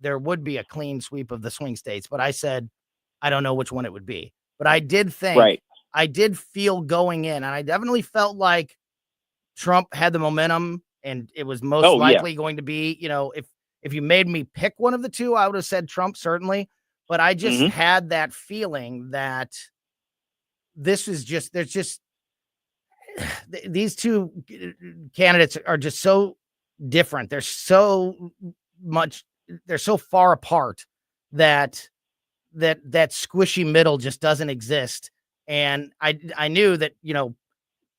there would be a clean sweep of the swing states, but I said, I don't know which one it would be. But I did feel going in, and I definitely felt like Trump had the momentum, and it was most likely going to be, if you made me pick one of the two, I would have said Trump, certainly. But I just had that feeling that this is just, these two candidates are just so different. They're so far apart that squishy middle just doesn't exist. And I knew that,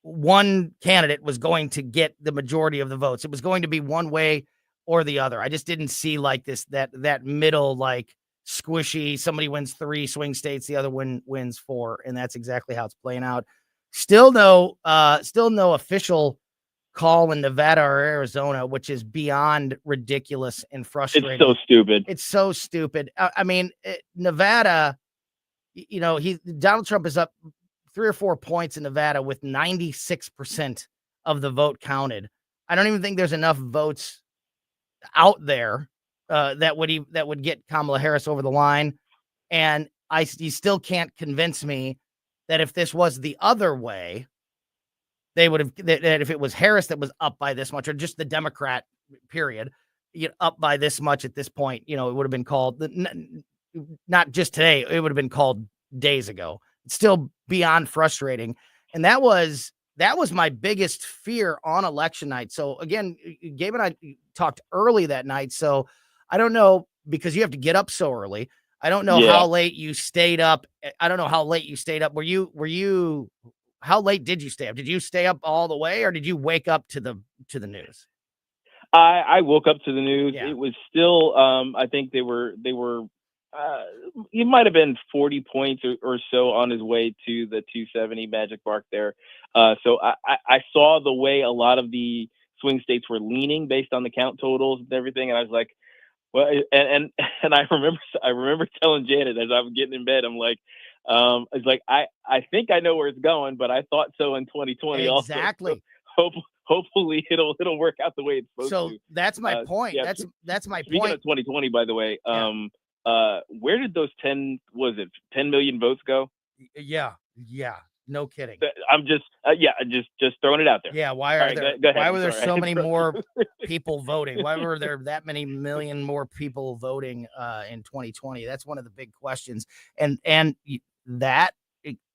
one candidate was going to get the majority of the votes. It was going to be one way or the other. I just didn't see like that middle, like squishy, somebody wins 3 swing states, the other one wins 4. And that's exactly how it's playing out. Still no official call in Nevada or Arizona, which is beyond ridiculous and frustrating. It's so stupid. I mean, Nevada, Donald Trump is up 3 or 4 points in Nevada with 96% of the vote counted. I don't even think there's enough votes out there that would get Kamala Harris over the line. And you still can't convince me that if this was the other way, they would have, that if it was Harris that was up by this much, or just the Democrat period, up by this much at this point, it would have been called, not just today, it would have been called days ago. It's still beyond frustrating. And that was my biggest fear on election night. So again, Gabe and I talked early that night. So I don't know, because you have to get up so early. I don't know how late you stayed up. Were you, how late did you stay up? Did you stay up all the way, or did you wake up to the news? I woke up to the news. Yeah. It was still, I think they were, he might have been 40 points or so on his way to the 270 magic mark there. So I saw the way a lot of the swing states were leaning based on the count totals and everything. And I was like, well, and I remember telling Janet as I was getting in bed, I'm like, it's like, I think I know where it's going, but I thought so in 2020 exactly. Also. So hopefully it'll work out the way it's supposed to. So that's my point. Yeah, that's my Speaking point. Of 2020, by the way, where did those 10 million votes go? Yeah. No kidding. I'm just throwing it out there. Yeah. Why were there so many more people voting? Why were there that many million more people voting in 2020? That's one of the big questions. And that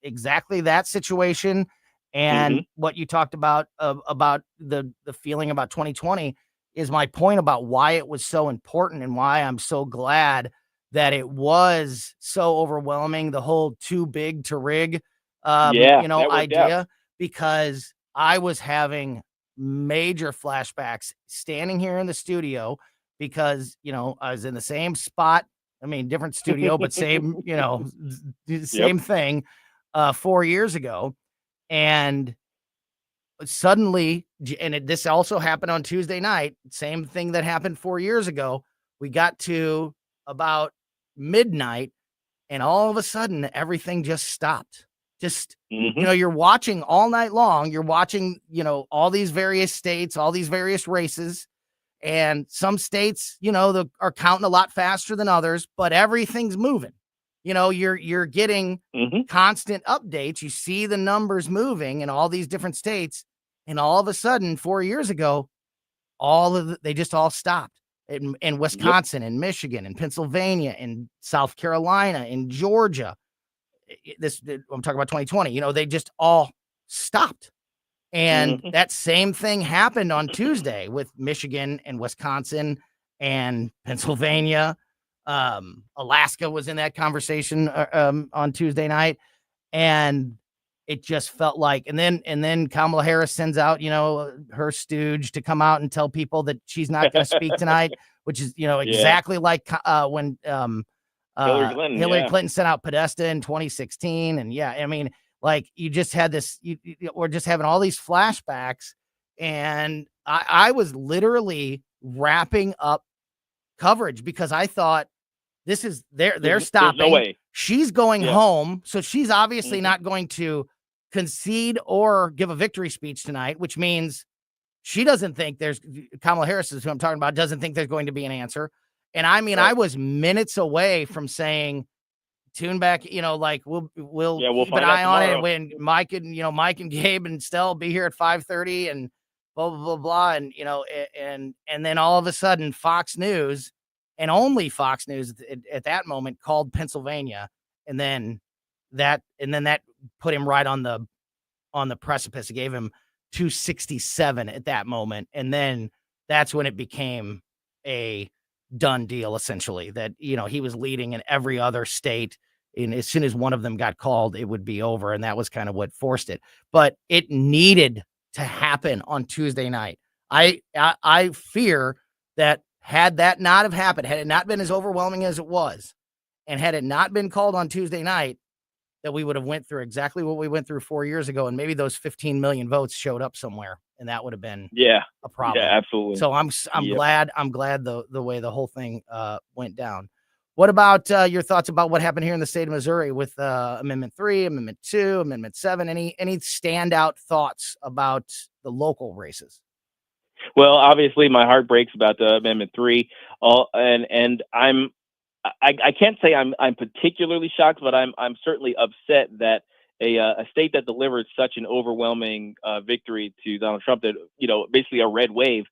exactly that situation, and what you talked about the feeling about 2020 is my point about why it was so important and why I'm so glad that it was so overwhelming. The whole too big to rig idea, because I was having major flashbacks standing here in the studio, because, I was in the same spot. I mean, different studio, but same, same thing 4 years ago. And suddenly, this also happened on Tuesday night, same thing that happened 4 years ago. We got to about midnight, and all of a sudden everything just stopped. Just, you're watching all night long. You're watching, all these various states, all these various races, and some states, are counting a lot faster than others, but everything's moving. You're getting constant updates. You see the numbers moving in all these different states, and all of a sudden 4 years ago, they just all stopped in Wisconsin and Michigan and Pennsylvania and South Carolina and Georgia. I'm talking about 2020, they just all stopped. And that same thing happened on Tuesday with Michigan and Wisconsin and Pennsylvania. Alaska was in that conversation on Tuesday night. And it just felt like, and then Kamala Harris sends out, her stooge to come out and tell people that she's not going to speak tonight, which is, exactly like when Hillary Clinton sent out Podesta in 2016. And I mean, like, you just had this, we're just having all these flashbacks. And I was literally wrapping up coverage, because I thought, this is, they're stopping. No way. She's going home. So she's obviously not going to concede or give a victory speech tonight, which means she doesn't think Kamala Harris is who I'm talking about, doesn't think there's going to be an answer. And I mean, I was minutes away from saying, tune back, like we'll keep an eye on it when Mike and Gabe and Stell be here at 5:30 and blah, blah, blah, blah. And, and then all of a sudden Fox News and only Fox News at that moment called Pennsylvania. And then that put him right on the precipice. It gave him 267 at that moment. And then that's when it became a done deal, essentially, that, he was leading in every other state. And as soon as one of them got called, it would be over. And that was kind of what forced it. But it needed to happen on Tuesday night. I fear that had that not have happened, had it not been as overwhelming as it was, and had it not been called on Tuesday night, that we would have went through exactly what we went through 4 years ago. And maybe those 15 million votes showed up somewhere, and that would have been a problem. Yeah, absolutely. So I'm glad the way the whole thing went down. What about your thoughts about what happened here in the state of Missouri with Amendment 3, Amendment 2, Amendment 7? Any standout thoughts about the local races? Well, obviously my heart breaks about the Amendment 3. And I can't say I'm particularly shocked, but I'm certainly upset that a state that delivered such an overwhelming victory to Donald Trump, that basically a red wave,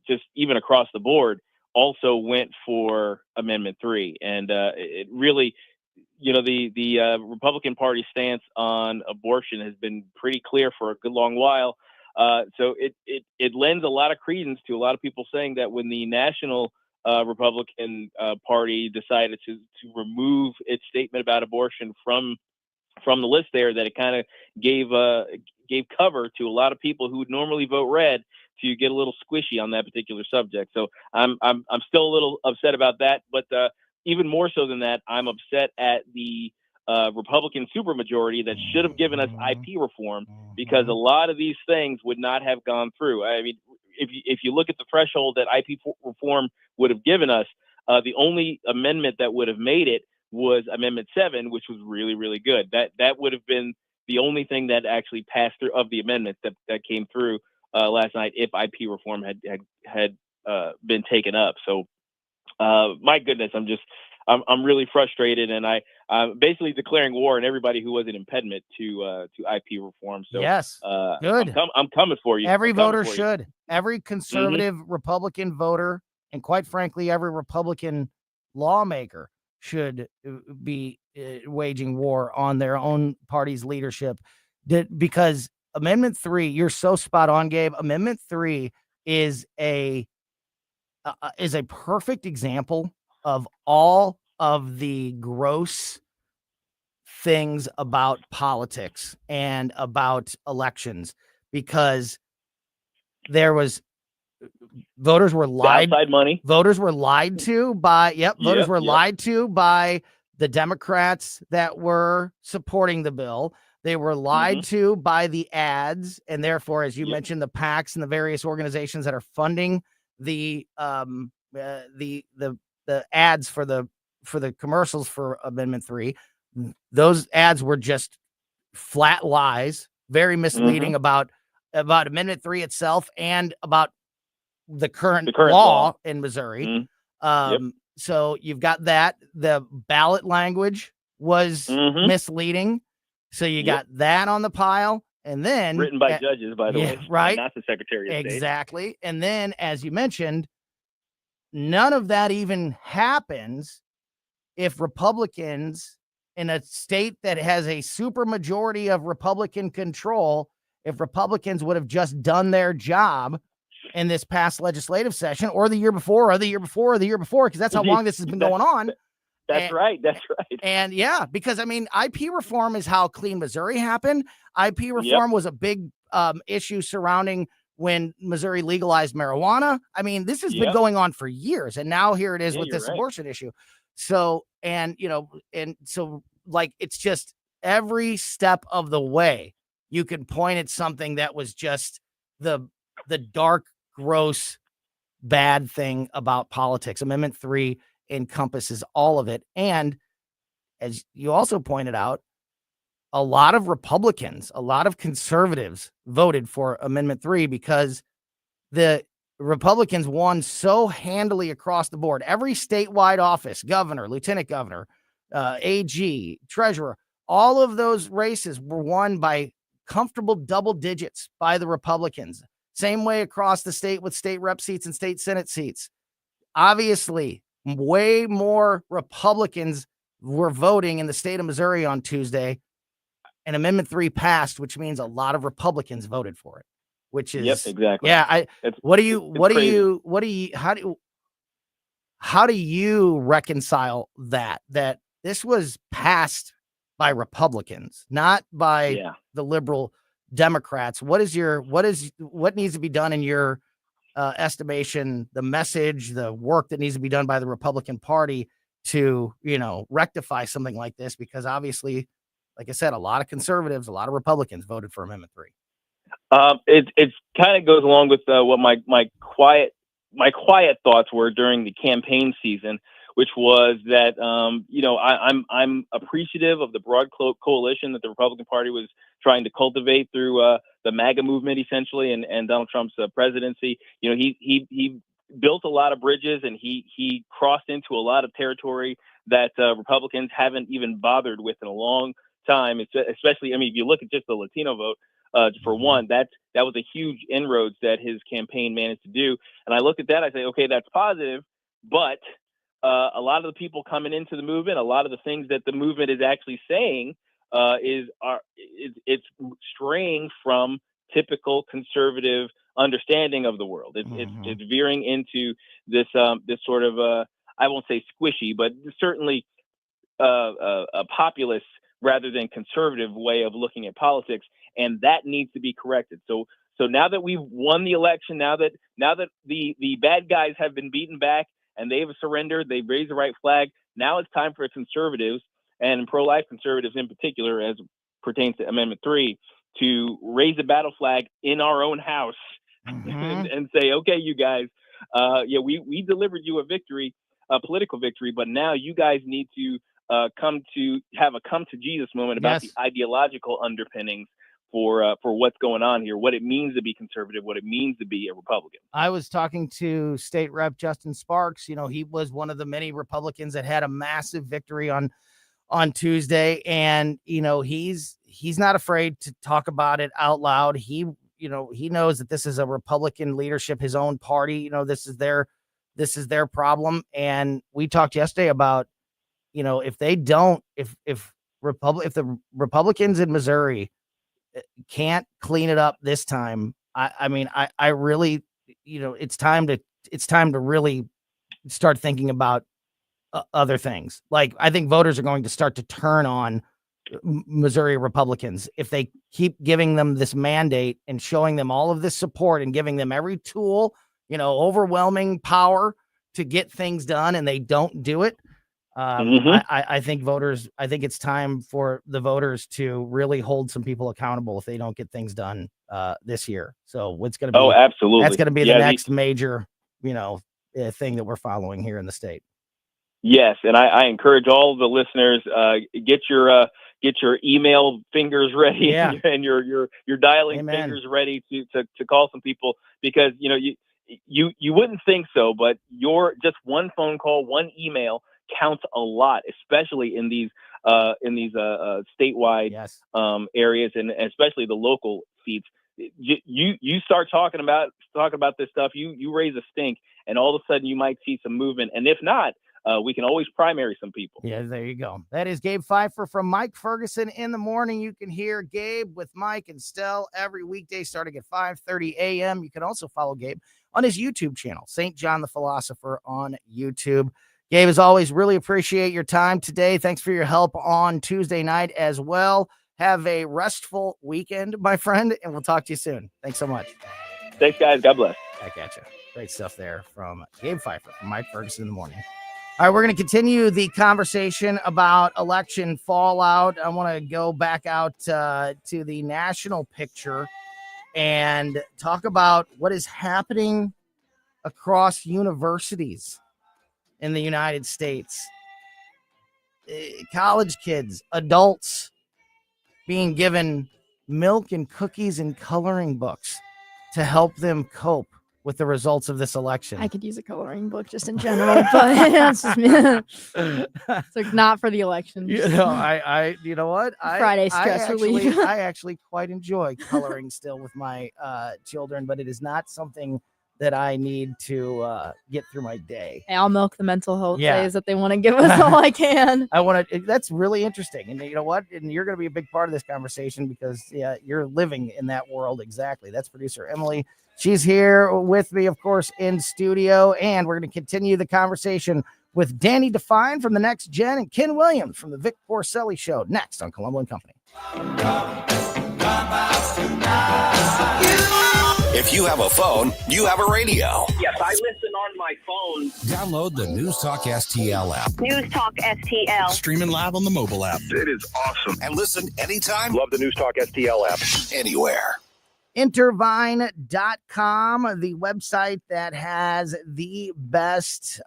just even across the board, also went for Amendment 3. And it really, the Republican Party stance on abortion has been pretty clear for a good long while. So it lends a lot of credence to a lot of people saying that when the national Republican Party decided to remove its statement about abortion from the list there, that it kind of gave cover to a lot of people who would normally vote red to get a little squishy on that particular subject. So I'm still a little upset about that, but even more so than that, I'm upset at the Republican supermajority that should have given us IP reform, because a lot of these things would not have gone through. I mean, if you look at the threshold that IP reform would have given us, the only amendment that would have made it was Amendment 7, which was really, really good. That would have been the only thing that actually passed through of the amendments that came through last night, if IP reform had been taken up. So, my goodness, I'm really frustrated, and I'm basically declaring war on everybody who was an impediment to IP reform. So yes, good. I'm coming for you. Every voter should. Every conservative Republican voter, and quite frankly, every Republican lawmaker should be waging war on their own party's leadership. Because Amendment 3, you're so spot on, Gabe. Amendment 3 is a perfect example of all of the gross things about politics and about elections, because voters were lied money. Voters were lied to by lied to by the Democrats that were supporting the bill. They were lied to by the ads, and therefore, as you mentioned, the PACs and the various organizations that are funding the ads for the commercials for Amendment 3. Those ads were just flat lies, very misleading about Amendment 3 itself and about the current law in Missouri. So you've got that. The ballot language was misleading. So you got that on the pile. And then written by judges, by the way, right? Not the Secretary of State. Exactly. And then, as you mentioned, none of that even happens if Republicans in a state that has a super majority of Republican control, if Republicans would have just done their job in this past legislative session, or the year before, or the year before, or the year before, because that's how long this has been going on. That's right. And because I mean, IP reform is how Clean Missouri happened. IP reform was a big issue surrounding when Missouri legalized marijuana. I mean, this has been going on for years, and now here it is with this abortion issue. So, and so like, it's just every step of the way you can point at something that was just the dark, gross, bad thing about politics. Amendment 3 encompasses all of it. And as you also pointed out, a lot of Republicans, a lot of conservatives voted for Amendment 3 because the Republicans won so handily across the board. Every statewide office, governor, lieutenant governor, AG, treasurer, all of those races were won by comfortable double digits by the Republicans. Same way across the state with state rep seats and state Senate seats. Obviously, way more Republicans were voting in the state of Missouri on Tuesday, and Amendment 3 passed, which means a lot of Republicans voted for it. Which is exactly. Yeah, how do you reconcile that this was passed by Republicans, not by the liberal Democrats? What needs to be done in your estimation, the message, the work that needs to be done by the Republican Party to, rectify something like this? Because obviously, like I said, a lot of conservatives, a lot of Republicans voted for Amendment 3. It kind of goes along with what my quiet thoughts were during the campaign season, which was that I'm appreciative of the broad coalition that the Republican Party was trying to cultivate through the MAGA movement, essentially, and Donald Trump's presidency. He built a lot of bridges, and he crossed into a lot of territory that Republicans haven't even bothered with in a long time. Especially, if you look at just the Latino vote. For one, that was a huge inroads that his campaign managed to do. And I looked at that, I say, okay, that's positive, but a lot of the people coming into the movement, a lot of the things that the movement is actually saying it's straying from typical conservative understanding of the world. It's veering into this sort of I won't say squishy, but certainly a populist rather than conservative way of looking at politics. And that needs to be corrected. So now that we've won the election, now that the bad guys have been beaten back and they've surrendered, they've raised the right flag. Now it's time for conservatives and pro-life conservatives in particular, as pertains to Amendment 3, to raise the battle flag in our own house and say, okay, you guys, we delivered you a victory, a political victory, but now you guys need to come to Jesus moment about the ideological underpinnings for what's going on here, what it means to be conservative, what it means to be a Republican. I was talking to State Rep Justin Sparks. He was one of the many Republicans that had a massive victory on Tuesday, and he's not afraid to talk about it out loud. He knows that this is a Republican leadership, his own party. This is their problem, and we talked yesterday about if the Republicans in Missouri can't clean it up this time, I really, it's time to really start thinking about other things. Like, I think voters are going to start to turn on Missouri Republicans if they keep giving them this mandate and showing them all of this support and giving them every tool, overwhelming power to get things done, and they don't do it. I think it's time for the voters to really hold some people accountable if they don't get things done this year. So what's going to be? Oh, absolutely. That's going to be the next major, thing that we're following here in the state. Yes, and I encourage all the listeners, get your email fingers ready and your dialing fingers ready to call some people, because you wouldn't think so, but your just one phone call, one email counts a lot, especially in these statewide areas, and especially the local seats. You start talking about this stuff, you raise a stink, and all of a sudden you might see some movement. And if not, we can always primary some people. Yeah, there you go. That is Gabe Pfeiffer from Mike Ferguson in the Morning. You can hear Gabe with Mike and Stell every weekday starting at 5:30 a.m. You can also follow Gabe on his YouTube channel, St. John the Philosopher on YouTube. Gabe, as always, really appreciate your time today. Thanks for your help on Tuesday night as well. Have a restful weekend, my friend, and we'll talk to you soon. Thanks so much. Thanks, guys. God bless. Back at you. Great stuff there from Gabe Pfeiffer from Mike Ferguson in the Morning. All right, we're going to continue the conversation about election fallout. I want to go back out to the national picture and talk about what is happening across universities in the United States. College kids, adults being given milk and cookies and coloring books to help them cope with the results of this election? I could use a coloring book just in general, but that's just me. So not for the election. You know, you know what? Friday stress relief. I actually quite enjoy coloring still with my children, but it is not something that I need to get through my day. Hey, I'll milk the mental health days that they want to give us all I can. That's really interesting. And you know what? And you're going to be a big part of this conversation because you're living in that world. Exactly. That's producer Emily. She's here with me, of course, in studio. And we're going to continue the conversation with Danny Define from the Next Gen and Ken Williams from the Vic Porcelli Show next on Colombo Company. If you have a phone, you have a radio. Yes, I listen on my phone. Download the News Talk STL app. News Talk STL. Streaming live on the mobile app. It is awesome. And listen anytime. Love the News Talk STL app. Anywhere. Intervine.com, the website that has the best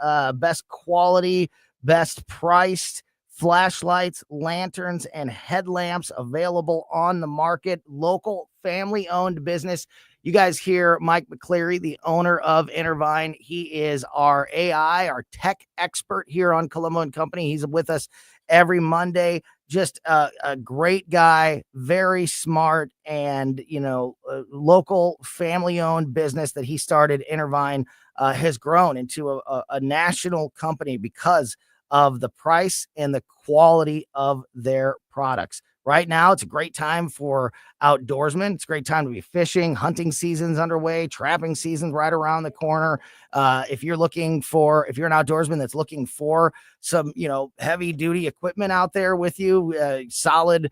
quality, best priced flashlights, lanterns, and headlamps available on the market. Local family-owned business. You guys hear Mike McCleary, the owner of Intervine. He is our AI, our tech expert here on Colombo Company. He's with us every Monday. Just a great guy, very smart, and, local family-owned business that he started, Intervine, has grown into a national company because of the price and the quality of their products. Right now, it's a great time for outdoorsmen. It's a great time to be fishing. Hunting season's underway. Trapping season's right around the corner. If you're an outdoorsman that's looking for some, heavy duty equipment out there with you, solid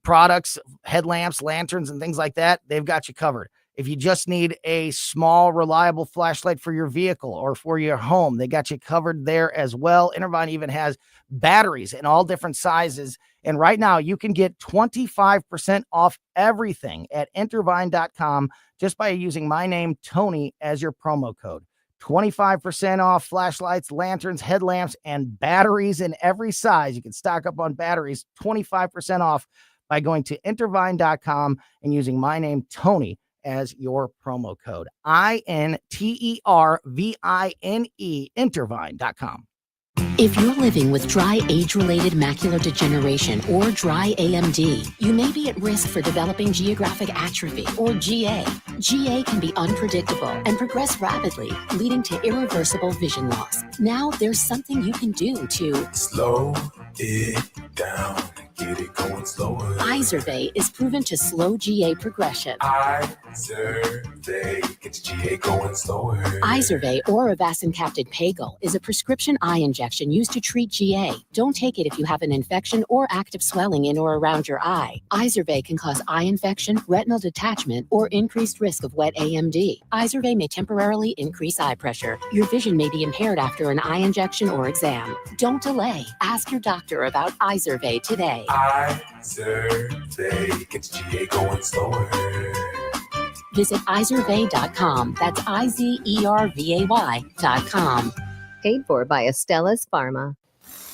products, headlamps, lanterns, and things like that, they've got you covered. If you just need a small, reliable flashlight for your vehicle or for your home, they got you covered there as well. Intervine even has batteries in all different sizes. And right now you can get 25% off everything at intervine.com just by using my name, Tony, as your promo code. 25% off flashlights, lanterns, headlamps, and batteries in every size. You can stock up on batteries, 25% off by going to intervine.com and using my name, Tony, as your promo code. INTERVINE, intervine.com. If you're living with dry age-related macular degeneration or dry AMD, you may be at risk for developing geographic atrophy or GA. GA can be unpredictable and progress rapidly, leading to irreversible vision loss. Now there's something you can do to slow it down, get it going slower. Izervay is proven to slow GA progression. Izervay gets GA going slower. Izervay or avacincaptad pagel is a prescription eye injection used to treat GA. Don't take it if you have an infection or active swelling in or around your eye. Izervay can cause eye infection, retinal detachment, or increased risk of wet AMD. Izervay may temporarily increase eye pressure. Your vision may be impaired after an eye injection or exam. Don't delay. Ask your doctor about Izervay today. Izervay gets GA going slower. Visit Izervay.com. That's IZERVAY.com. Paid for by Astellas Pharma.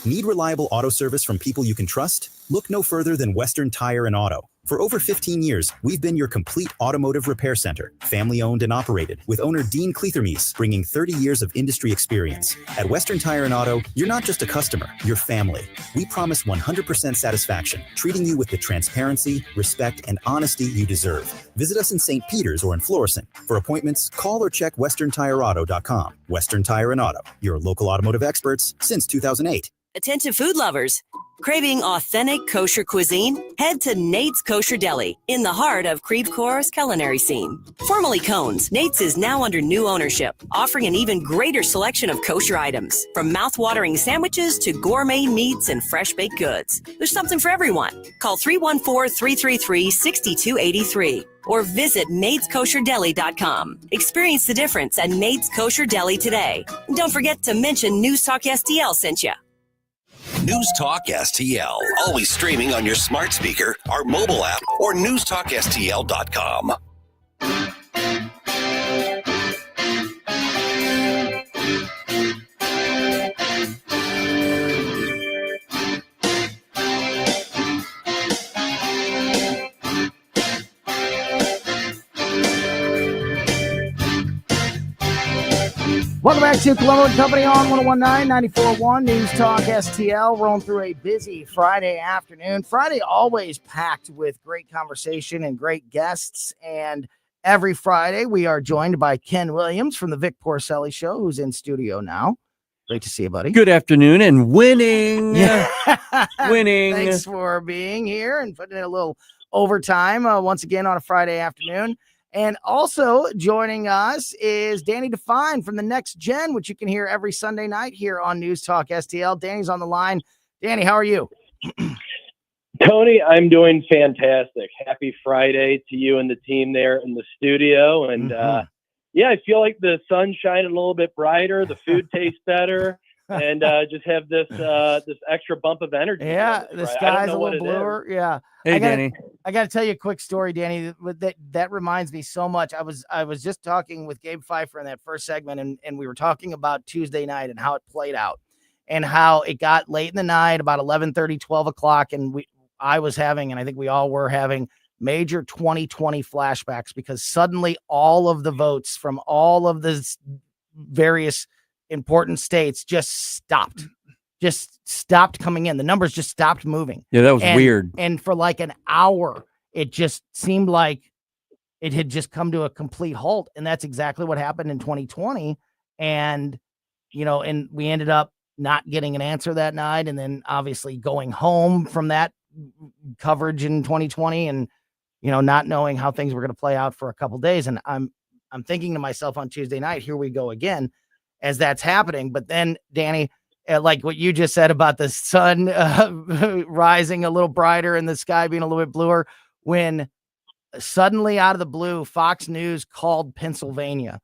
Need reliable auto service from people you can trust? Look no further than Western Tire and Auto. For over 15 years, we've been your complete automotive repair center, family owned and operated, with owner Dean Kleethermes bringing 30 years of industry experience. At Western Tire and Auto, you're not just a customer, you're family. We promise 100% satisfaction, treating you with the transparency, respect, and honesty you deserve. Visit us in St. Peters or in Florissant. For appointments, call or check westerntireauto.com. Western Tire and Auto, your local automotive experts since 2008. Attention food lovers. Craving authentic kosher cuisine? Head to Nate's Kosher Deli in the heart of Creve Coeur's culinary scene. Formerly Cones, Nate's is now under new ownership, offering an even greater selection of kosher items, from mouth-watering sandwiches to gourmet meats and fresh baked goods. There's something for everyone. Call 314-333-6283 or visit NatesKosherDeli.com. Experience the difference at Nate's Kosher Deli today. And don't forget to mention News Talk STL sent you. News Talk STL. Always streaming on your smart speaker, our mobile app, or newstalkstl.com. Welcome back to Colombo Company on 101.9, 94.1 News Talk STL. Rolling through a busy Friday afternoon. Friday always packed with great conversation and great guests. And every Friday we are joined by Ken Williams from the Vic Porcelli Show, who's in studio now. Great to see you, buddy. Good afternoon and winning. Yeah. Winning. Thanks for being here and putting in a little overtime once again on a Friday afternoon. And also joining us is Danny Define from the Next Gen, which you can hear every Sunday night here on News Talk STL. Danny's on the line. Danny, how are you? Tony, I'm doing fantastic. Happy Friday to you and the team there in the studio. And yeah, I feel like the sun's shining a little bit brighter. The food tastes better. And just have this this extra bump of energy. Yeah, the sky's a little bluer. Yeah. Hey, Danny. I got to tell you a quick story, Danny. That reminds me so much. I was just talking with Gabe Pfeiffer in that first segment, and we were talking about Tuesday night and how it played out, and how it got late in the night, about 11:30, 12 o'clock, and I was having, and I think we all were having, major 2020 flashbacks, because suddenly all of the votes from all of the various important states just stopped coming in. The numbers just stopped moving. Yeah, that was weird. And for like an hour, it just seemed like it had just come to a complete halt. And that's exactly what happened in 2020. And, and we ended up not getting an answer that night. And then obviously going home from that coverage in 2020 and, not knowing how things were going to play out for a couple of days. And I'm thinking to myself on Tuesday night, here we go again, as that's happening. But then, Danny, like what you just said about the sun rising a little brighter and the sky being a little bit bluer, when suddenly out of the blue, Fox News called Pennsylvania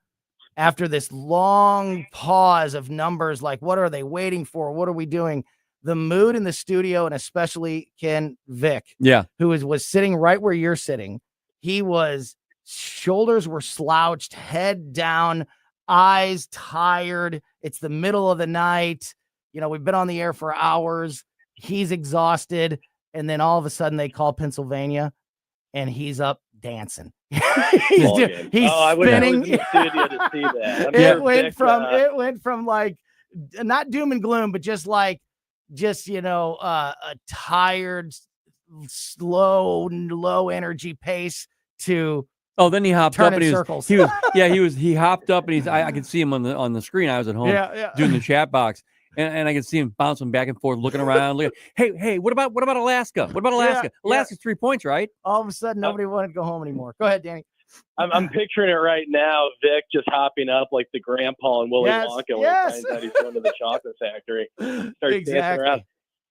after this long pause of numbers. Like, what are they waiting for? What are we doing? The mood in the studio, and especially Ken Vic, who was sitting right where you're sitting. Shoulders were slouched, head down, eyes tired. It's the middle of the night. We've been on the air for hours. He's exhausted. And then all of a sudden they call Pennsylvania and he's up dancing. he's spinning. I was in the studio to see that. It went from like not doom and gloom, but just a tired, slow, low energy pace to then he hopped up and circles. He hopped up and I could see him on the screen. I was at home doing the chat box. And I can see him bouncing back and forth, looking around. Hey, what about Alaska? What about Alaska? Alaska's 3 points, right? All of a sudden, nobody wanted to go home anymore. Go ahead, Danny. I'm picturing it right now. Vic just hopping up like the grandpa and Willy Wonka when he finds out he's going to the chocolate factory. Starts dancing around.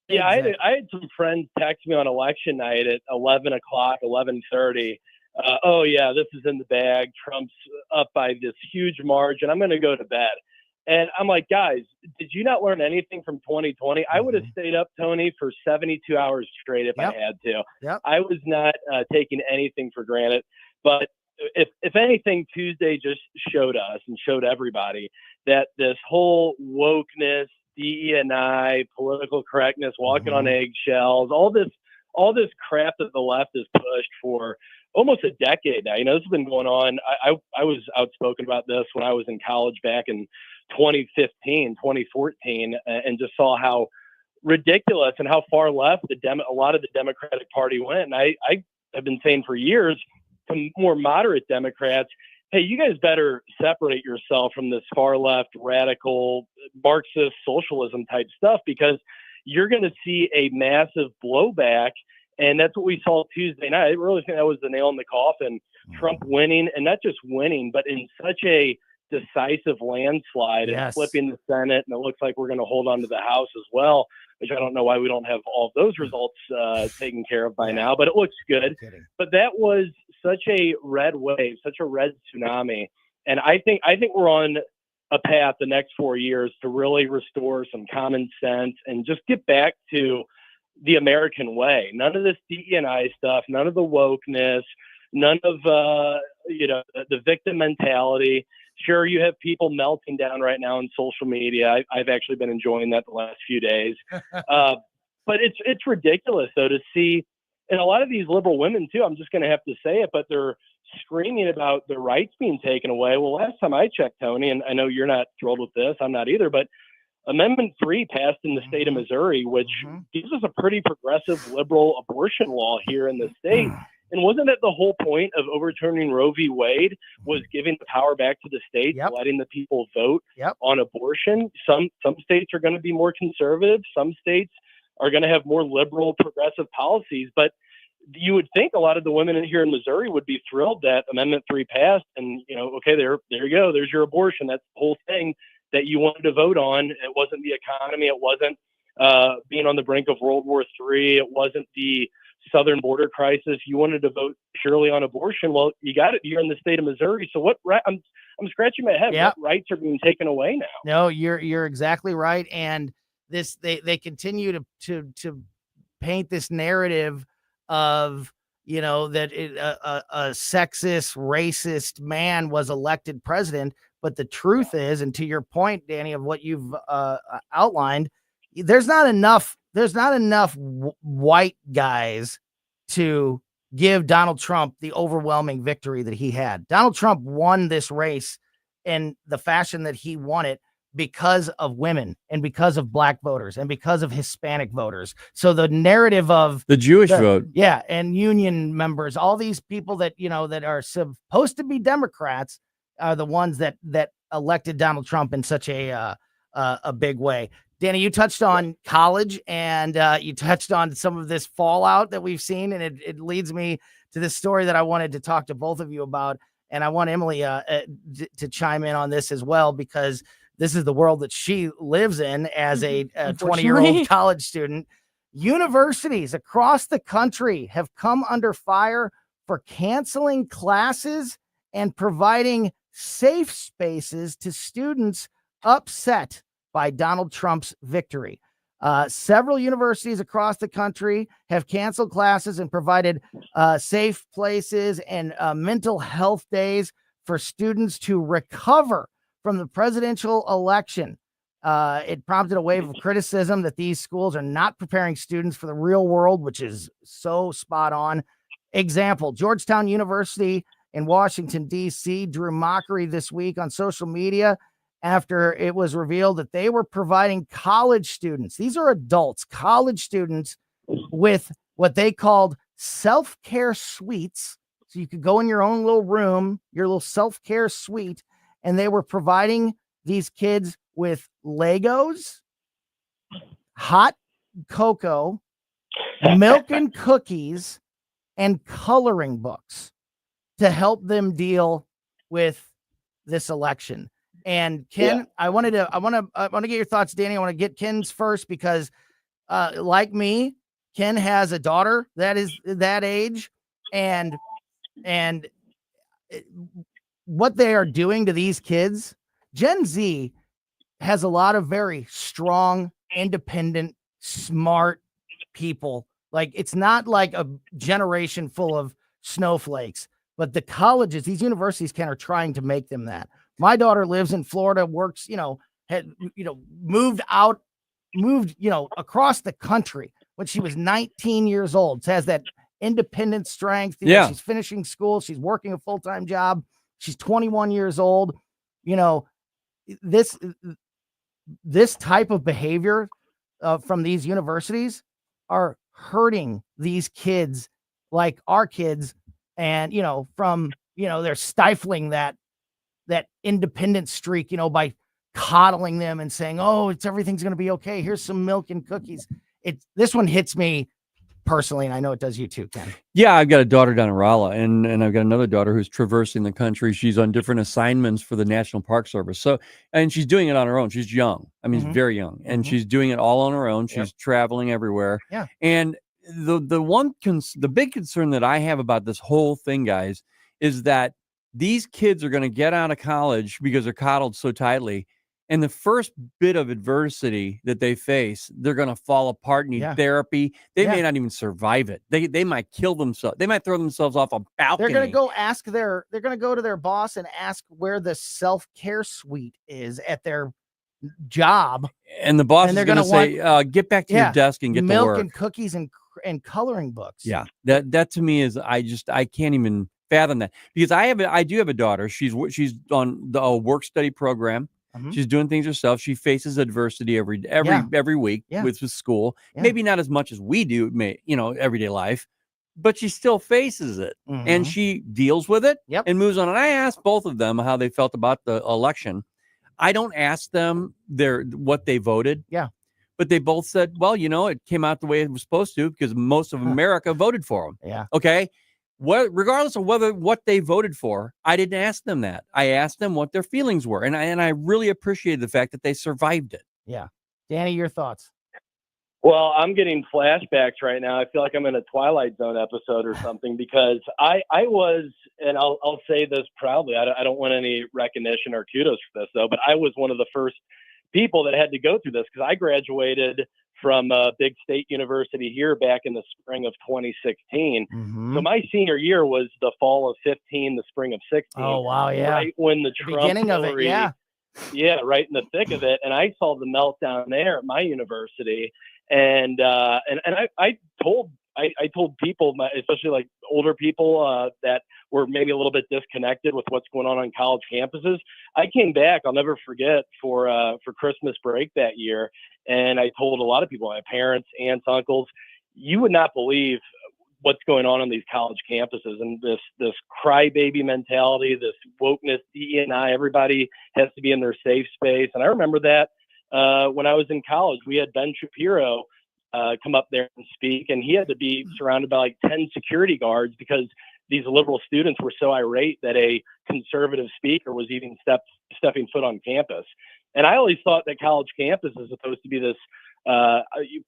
Yeah, I had some friends text me on election night at 11 o'clock, 11:30. Oh yeah, this is in the bag. Trump's up by this huge margin. I'm going to go to bed. And I'm like, guys, did you not learn anything from 2020? I would have stayed up, Tony, for 72 hours straight if I had to. I was not taking anything for granted. But if anything, Tuesday just showed us and showed everybody that this whole wokeness, DE&I, political correctness, walking on eggshells, all this crap that the left has pushed for almost a decade now. This has been going on. I was outspoken about this when I was in college back in 2015, 2014, and just saw how ridiculous and how far left a lot of the Democratic Party went. And I have been saying for years to more moderate Democrats, hey, you guys better separate yourself from this far left, radical, Marxist socialism type stuff, because you're going to see a massive blowback. And that's what we saw Tuesday night. I really think that was the nail in the coffin. Trump winning, and not just winning, but in such a decisive landslide and flipping the Senate. And it looks like we're going to hold on to the House as well, which I don't know why we don't have all of those results taken care of by now, but it looks good. But that was such a red wave, such a red tsunami. And I think we're on a path the next 4 years to really restore some common sense and just get back to the American way. None of this DE&I stuff, none of the wokeness, none of the victim mentality. Sure, you have people melting down right now on social media. I've actually been enjoying that the last few days. But it's ridiculous, though, to see, and a lot of these liberal women, too, I'm just going to have to say it, but they're screaming about the rights being taken away. Well, last time I checked, Tony, and I know you're not thrilled with this, I'm not either, but Amendment 3 passed in the state of Missouri, which gives us a pretty progressive liberal abortion law here in the state. And wasn't it the whole point of overturning Roe v. Wade was giving the power back to the states, letting the people vote on abortion? Some states are going to be more conservative. Some states are going to have more liberal, progressive policies. But you would think a lot of the women here in Missouri would be thrilled that Amendment 3 passed. And, okay, there you go. There's your abortion. That's the whole thing that you wanted to vote on. It wasn't the economy. It wasn't being on the brink of World War III. It wasn't the southern border crisis. You wanted to vote purely on abortion. Well, you got it. You're in the state of Missouri. So what? I'm scratching my head. What rights are being taken away now? No, you're exactly right. And this they continue to paint this narrative of that a sexist, racist man was elected president. But the truth is, and to your point, Danny, of what you've outlined, there's not enough white guys to give Donald Trump the overwhelming victory that he had. Donald Trump won this race in the fashion that he won it because of women and because of black voters and because of Hispanic voters. So the narrative of the Jewish vote, and union members, all these people that, that are supposed to be Democrats are the ones that elected Donald Trump in such a big way. Danny, you touched on college and you touched on some of this fallout that we've seen. And it leads me to this story that I wanted to talk to both of you about. And I want Emily to chime in on this as well, because this is the world that she lives in as a 20-year-old college student. Universities across the country have come under fire for canceling classes and providing safe spaces to students upset by Donald Trump's victory. Several universities across the country have canceled classes and provided safe places and mental health days for students to recover from the presidential election. It prompted a wave of criticism that these schools are not preparing students for the real world, which is so spot on. Example, Georgetown University in Washington, D.C. drew mockery this week on social media after it was revealed that they were providing college students, these are adults, college students, with what they called self-care suites. So you could go in your own little room, your little self-care suite, and they were providing these kids with Legos, hot cocoa, milk and cookies, and coloring books to help them deal with this election. And Ken, I want to get your thoughts, Danny. I want to get Ken's first because, like me, Ken has a daughter that is that age, and what they are doing to these kids. Gen Z has a lot of very strong, independent, smart people. Like, it's not like a generation full of snowflakes, but the colleges, these universities, are trying to make them that. My daughter lives in Florida, works, moved across the country when she was 19 years old. Has that independent strength. She's finishing school. She's working a full-time job. She's 21 years old. This type of behavior from these universities are hurting these kids, like our kids. And, they're stifling that independent streak, by coddling them and saying, oh, everything's going to be okay. Here's some milk and cookies. This one hits me personally, and I know it does you too, Ken. Yeah, I've got a daughter down in Rolla, and I've got another daughter who's traversing the country. She's on different assignments for the National Park Service. So, and she's doing it on her own. She's young. I mean, she's very young, and she's doing it all on her own. She's traveling everywhere. Yeah. And the big concern that I have about this whole thing, guys, is that these kids are going to get out of college because they're coddled so tightly. And the first bit of adversity that they face, they're going to fall apart, need therapy. They may not even survive it. They might kill themselves. They might throw themselves off a balcony. They're going to go to their boss and ask where the self-care suite is at their job. And the boss is going to say, get back to your desk and get to work. Milk and cookies and coloring books. Yeah. That to me is, I can't even fathom that, because I do have a daughter. She's on the work study program. She's doing things herself. She faces adversity every week with school. Maybe not as much as we do, everyday life, but she still faces it, and she deals with it and moves on. And I asked both of them how they felt about the election. I don't ask them what they voted. Yeah. But they both said, well, it came out the way it was supposed to because most of America voted for them. Yeah. Okay. Regardless of what they voted for, I didn't ask them that. I asked them what their feelings were. And I really appreciated the fact that they survived it. Yeah. Danny, your thoughts? Well, I'm getting flashbacks right now. I feel like I'm in a Twilight Zone episode or something, because I was, and I'll say this proudly, I don't want any recognition or kudos for this though, but I was one of the first people that had to go through this, because I graduated from a big state university here back in the spring of 2016. So my senior year was the fall of 15, the spring of 16. Oh, wow. Yeah. Right when the Trump beginning of it. Yeah. Yeah. Right in the thick of it. And I saw the meltdown there at my university. And I told people, especially like older people that were maybe a little bit disconnected with what's going on college campuses. I came back, I'll never forget, for Christmas break that year. And I told a lot of people, my parents, aunts, uncles, you would not believe what's going on these college campuses, and this crybaby mentality, this wokeness, DE&I, everybody has to be in their safe space. And I remember that when I was in college, we had Ben Shapiro come up there and speak, and he had to be surrounded by like 10 security guards because these liberal students were so irate that a conservative speaker was even stepping foot on campus. And I always thought that college campus is supposed to be this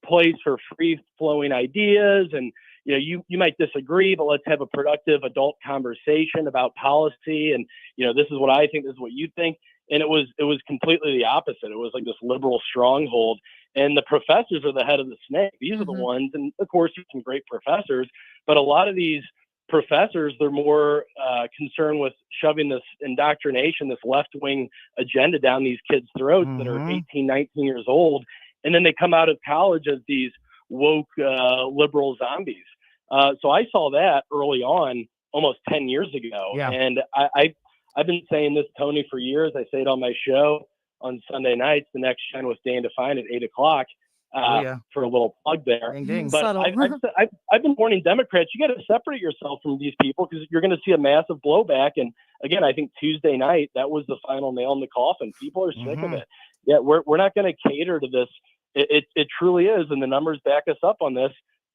place for free-flowing ideas, and you might disagree, but let's have a productive adult conversation about policy. And this is what I think, this is what you think. And it was completely the opposite. It was like this liberal stronghold, and the professors are the head of the snake. These are the ones, and of course, there's some great professors, but a lot of these professors, they're more concerned with shoving this indoctrination, this left-wing agenda down these kids' throats that are 18, 19 years old, and then they come out of college as these woke liberal zombies. So I saw that early on, almost 10 years ago, and I've been saying this, Tony, for years. I say it on my show on Sunday nights, The Next Gen with Dan Define at 8:00. For a little plug there. Ding, ding. But I've been warning Democrats, you got to separate yourself from these people, because you're going to see a massive blowback. And again, I think Tuesday night, that was the final nail in the coffin. People are sick of it. Yeah, we're not going to cater to this. It truly is, and the numbers back us up on this.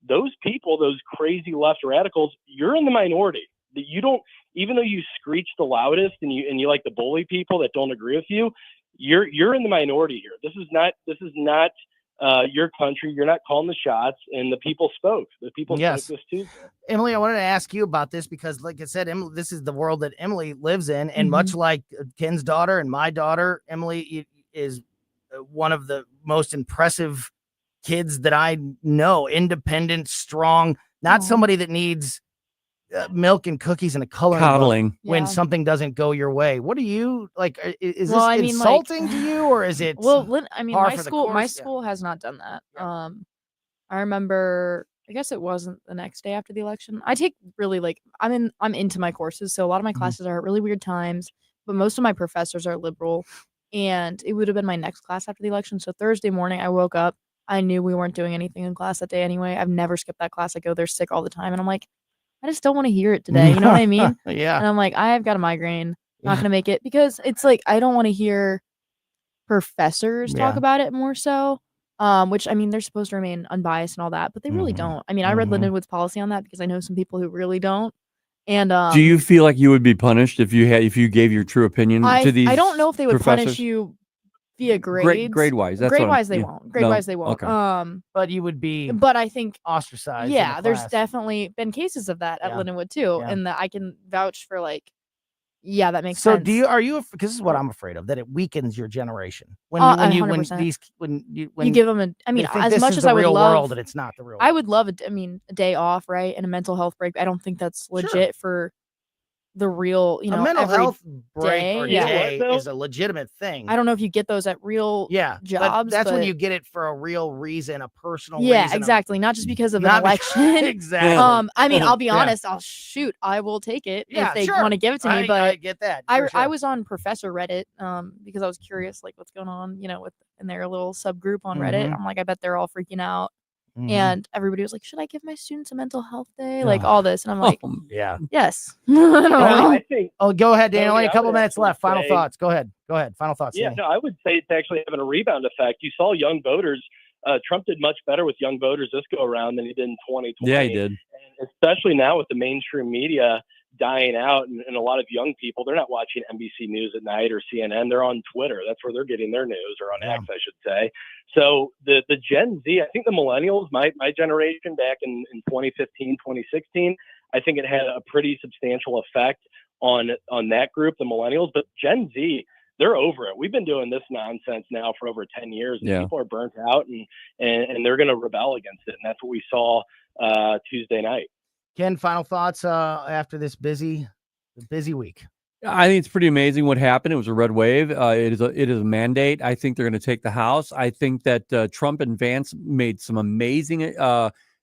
Those people, those crazy left radicals, you're in the minority. You don't, even though you screech the loudest and you like to bully people that don't agree with you, you're in the minority here. This is not your country. You're not calling the shots, and the people spoke. The people spoke this Tuesday. Emily, I wanted to ask you about this because, like I said, Emily, this is the world that Emily lives in, and much like Ken's daughter and my daughter, Emily is one of the most impressive kids that I know. Independent, strong, not somebody that needs milk and cookies and a coloring book when something doesn't go your way. What do you like? Is this insulting to you, or is it? Well, I mean, my school has not done that. Yeah. I remember, I guess it wasn't the next day after the election. I take really I'm into my courses, so a lot of my classes are at really weird times, but most of my professors are liberal, and it would have been my next class after the election. So Thursday morning, I woke up. I knew we weren't doing anything in class that day anyway. I've never skipped that class. I go there sick all the time, and I'm like, I just don't want to hear it today. You know what I mean? Yeah. And I'm like, I've got a migraine. Not going to make it, because it's like, I don't want to hear professors talk about it more so. Which, I mean, they're supposed to remain unbiased and all that, but they really don't. I mean, I read Lindenwood's policy on that because I know some people who really don't. And do you feel like you would be punished if you gave your true opinion to these? I don't know if they would professors? punish you via grades. Grade wise. Grade wise they won't. Grade wise they won't. Okay. But you would be. But I think ostracized. Yeah, there's definitely been cases of that at Lindenwood too, and that I can vouch for. Yeah, that makes sense. So are you? Because this is what I'm afraid of, that it weakens your generation when you give them as much as I would love, world and it's not the real. I would love a day off, right, and a mental health break. I don't think that's legit for the real, a mental every health break day. or Yeah. day is a legitimate thing. I don't know if you get those at real jobs. That's when you get it for a real reason, a personal reason. Yeah, exactly. Not just because of an election. Exactly. I mean, I'll be honest. I will take it if they want to give it to me. But I get that. I was on Professor Reddit because I was curious, like, what's going on, in their little subgroup on Reddit. I'm like, I bet they're all freaking out. And everybody was like, should I give my students a mental health day? Like all this. And I'm like, yes. I don't know. I think. Oh, go ahead, Daniel. Only a couple minutes left. Final thoughts. Go ahead. Final thoughts. Yeah, Daniel. no, I would say it's actually having a rebound effect. You saw young voters. Trump did much better with young voters this go around than he did in 2020. Yeah, he did. And especially now with the mainstream media dying out and a lot of young people, they're not watching NBC News at night or CNN. They're on Twitter. That's where they're getting their news, or on X, I should say. So the Gen Z, I think the millennials, my generation back in 2015, 2016, I think it had a pretty substantial effect on that group, the millennials. But Gen Z, they're over it. We've been doing this nonsense now for over 10 years, and people are burnt out, and they're going to rebel against it. And that's what we saw Tuesday night. Ken, final thoughts after this busy week. I think it's pretty amazing what happened. It was a red wave. It is a mandate. I think they're going to take the House. I think that Trump and Vance made some amazing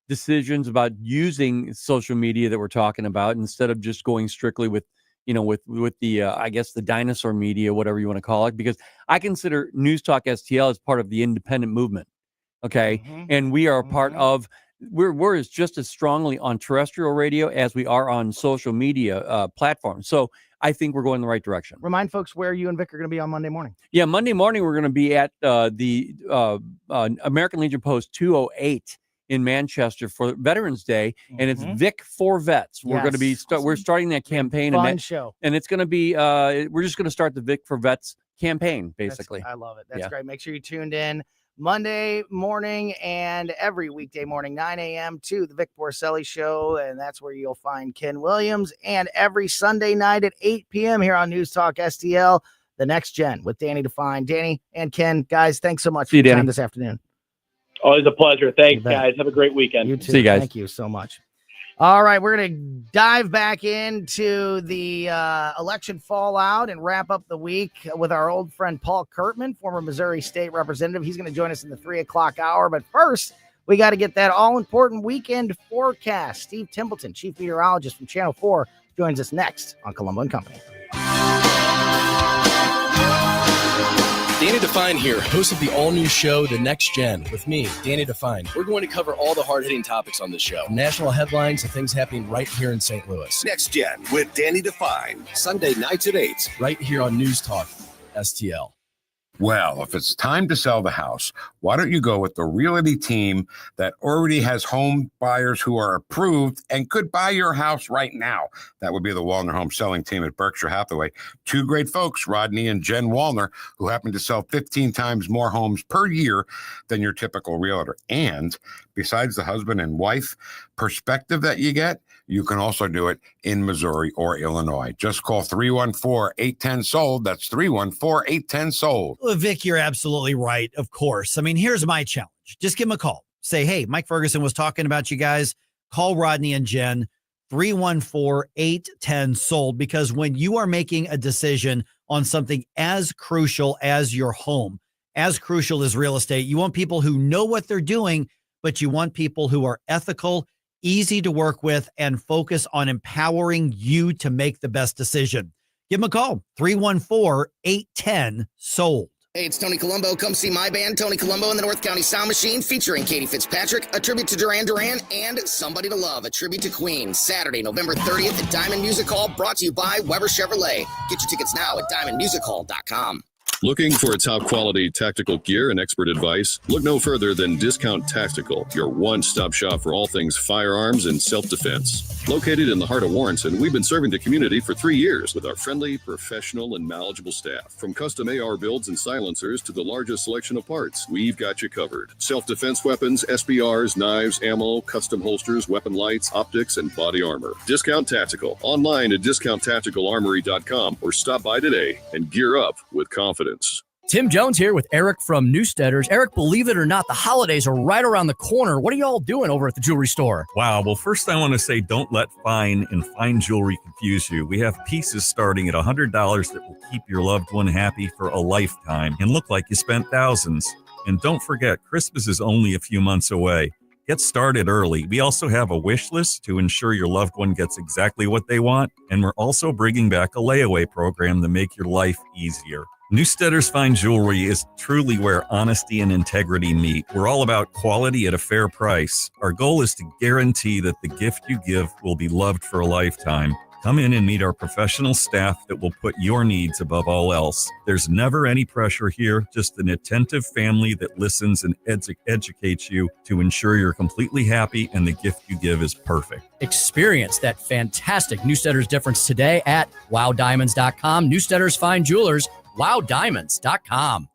decisions about using social media that we're talking about, instead of just going strictly with the I guess the dinosaur media, whatever you want to call it, because I consider News Talk STL as part of the independent movement. Okay. And we are a part of, we're just as strongly on terrestrial radio as we are on social media platforms. So I think we're going in the right direction. Remind folks where you and Vic are going to be on Monday morning. Yeah, Monday morning we're going to be at the American Legion Post 208 in Manchester for Veterans Day, and it's Vic for Vets. We're going to be we're starting that campaign. Fun show. And it's going to be we're just going to start the Vic for Vets campaign, basically. I love it. That's great. Make sure you tuned in Monday morning and every weekday morning, 9 a.m. to the Vic Porcelli Show, and that's where you'll find Ken Williams. And every Sunday night at 8 p.m. here on News Talk STL, The Next Gen with Danny Define. Danny and Ken, guys, thanks so much for your time this afternoon. Always a pleasure. Thanks, guys. Have a great weekend. You too. See you guys. Thank you so much. All right, we're going to dive back into the election fallout and wrap up the week with our old friend Paul Kurtman, former Missouri State Representative. He's going to join us in the 3 o'clock hour. But first, we got to get that all-important weekend forecast. Steve Templeton, chief meteorologist from Channel 4, joins us next on Colombo Company. Danny Define here, host of the all-new show, The Next Gen, with me, Danny Define. We're going to cover all the hard-hitting topics on this show, from national headlines to things happening right here in St. Louis. Next Gen with Danny Define, Sunday nights at 8. Right here on News Talk STL. Well, if it's time to sell the house, why don't you go with the realty team that already has home buyers who are approved and could buy your house right now? That would be the Wallner Home Selling Team at Berkshire Hathaway. Two great folks, Rodney and Jen Wallner, who happen to sell 15 times more homes per year than your typical realtor. And besides the husband and wife perspective that you get, you can also do it in Missouri or Illinois. Just call 314-810-SOLD. That's 314-810-SOLD. Well, Vic, you're absolutely right, of course. I mean, here's my challenge. Just give them a call. Say, hey, Mike Ferguson was talking about you guys. Call Rodney and Jen, 314-810-SOLD. Because when you are making a decision on something as crucial as your home, as crucial as real estate, you want people who know what they're doing, but you want people who are ethical, easy to work with, and focus on empowering you to make the best decision. Give them a call, 314-810-SOLD. Hey, it's Tony Colombo. Come see my band, Tony Colombo and the North County Sound Machine, featuring Katie Fitzpatrick, a tribute to Duran Duran, and Somebody to Love, a tribute to Queen. Saturday, November 30th at Diamond Music Hall, brought to you by Weber Chevrolet. Get your tickets now at diamondmusichall.com. Looking for top quality tactical gear and expert advice? Look no further than Discount Tactical, your one-stop shop for all things firearms and self-defense. Located in the heart of Warrenton, we've been serving the community for 3 years with our friendly, professional, and knowledgeable staff. From custom AR builds and silencers to the largest selection of parts, we've got you covered. Self-defense weapons, SBRs, knives, ammo, custom holsters, weapon lights, optics, and body armor. Discount Tactical. Online at discounttacticalarmory.com or stop by today and gear up with confidence. Tim Jones here with Eric from Newsteaders. Eric, believe it or not, the holidays are right around the corner. What are y'all doing over at the jewelry store? Wow. Well, first I want to say don't let fine and fine jewelry confuse you. We have pieces starting at $100 that will keep your loved one happy for a lifetime and look like you spent thousands. And don't forget, Christmas is only a few months away. Get started early. We also have a wish list to ensure your loved one gets exactly what they want. And we're also bringing back a layaway program to make your life easier. Newsteaders Fine Jewelry is truly where honesty and integrity meet. We're all about quality at a fair price. Our goal is to guarantee that the gift you give will be loved for a lifetime. Come in and meet our professional staff that will put your needs above all else. There's never any pressure here, just an attentive family that listens and educates you to ensure you're completely happy and the gift you give is perfect. Experience that fantastic Newsteaders difference today at wowdiamonds.com. Newsteaders Fine Jewelers, wowdiamonds.com.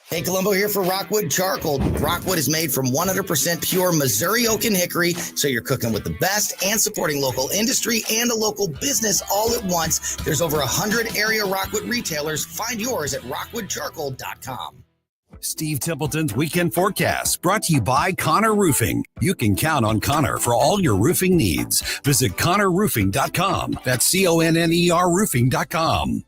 Hey, Colombo here for Rockwood Charcoal. Rockwood is made from 100% pure Missouri oak and hickory, so you're cooking with the best and supporting local industry and a local business all at once. There's over 100 area Rockwood retailers. Find yours at rockwoodcharcoal.com. Steve Templeton's Weekend Forecast, brought to you by Connor Roofing. You can count on Connor for all your roofing needs. Visit ConnorRoofing.com. That's CONNER roofing.com.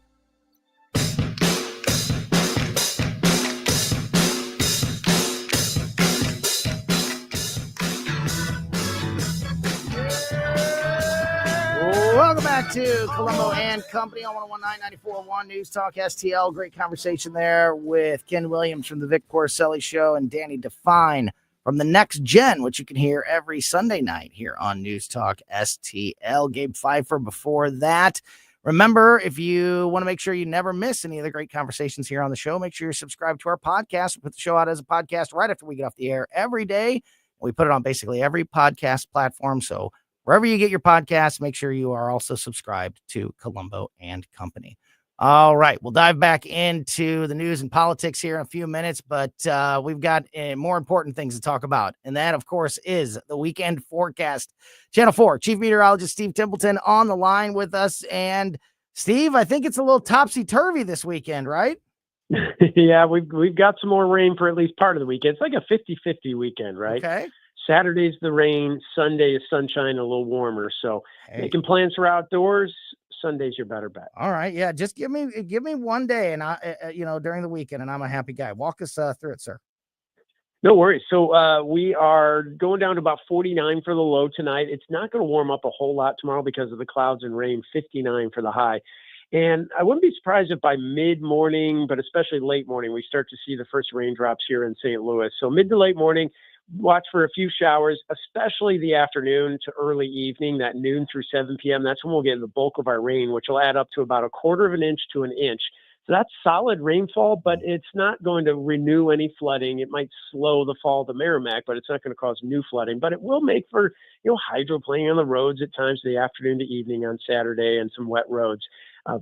Welcome back to Colombo and Company on 101.9 94.1 News Talk STL. Great conversation there with Ken Williams from the Vic Porcelli Show and Danny Define from the Next Gen, which you can hear every Sunday night here on News Talk STL. Gabe Pfeiffer before that. Remember, if you want to make sure you never miss any of the great conversations here on the show, make sure you're subscribed to our podcast. We put the show out as a podcast right after we get off the air every day. We put it on basically every podcast platform, so wherever you get your podcasts, make sure you are also subscribed to Colombo and Company. All right, we'll dive back into the news and politics here in a few minutes, but we've got more important things to talk about. And that, of course, is the weekend forecast. Channel 4, Chief Meteorologist Steve Templeton on the line with us. And Steve, I think it's a little topsy-turvy this weekend, right? Yeah, we've got some more rain for at least part of the weekend. It's like a 50-50 weekend, right? Okay. Saturday's the rain, Sunday is sunshine, a little warmer. So making plans for outdoors, Sunday's your better bet. All right. Yeah. Just give me 1 day and during the weekend, and I'm a happy guy. Walk us through it, sir. No worries. So we are going down to about 49 for the low tonight. It's not going to warm up a whole lot tomorrow because of the clouds and rain, 59 for the high. And I wouldn't be surprised if by mid-morning, but especially late morning, we start to see the first raindrops here in St. Louis. So mid to late morning, watch for a few showers, especially the afternoon to early evening, that noon through 7 p.m. That's when we'll get the bulk of our rain, which will add up to about 1/4 inch to 1 inch. So that's solid rainfall, but it's not going to renew any flooding. It might slow the fall of the Merrimack, but it's not going to cause new flooding. But it will make for, hydroplaning on the roads at times the afternoon to evening on Saturday and some wet roads.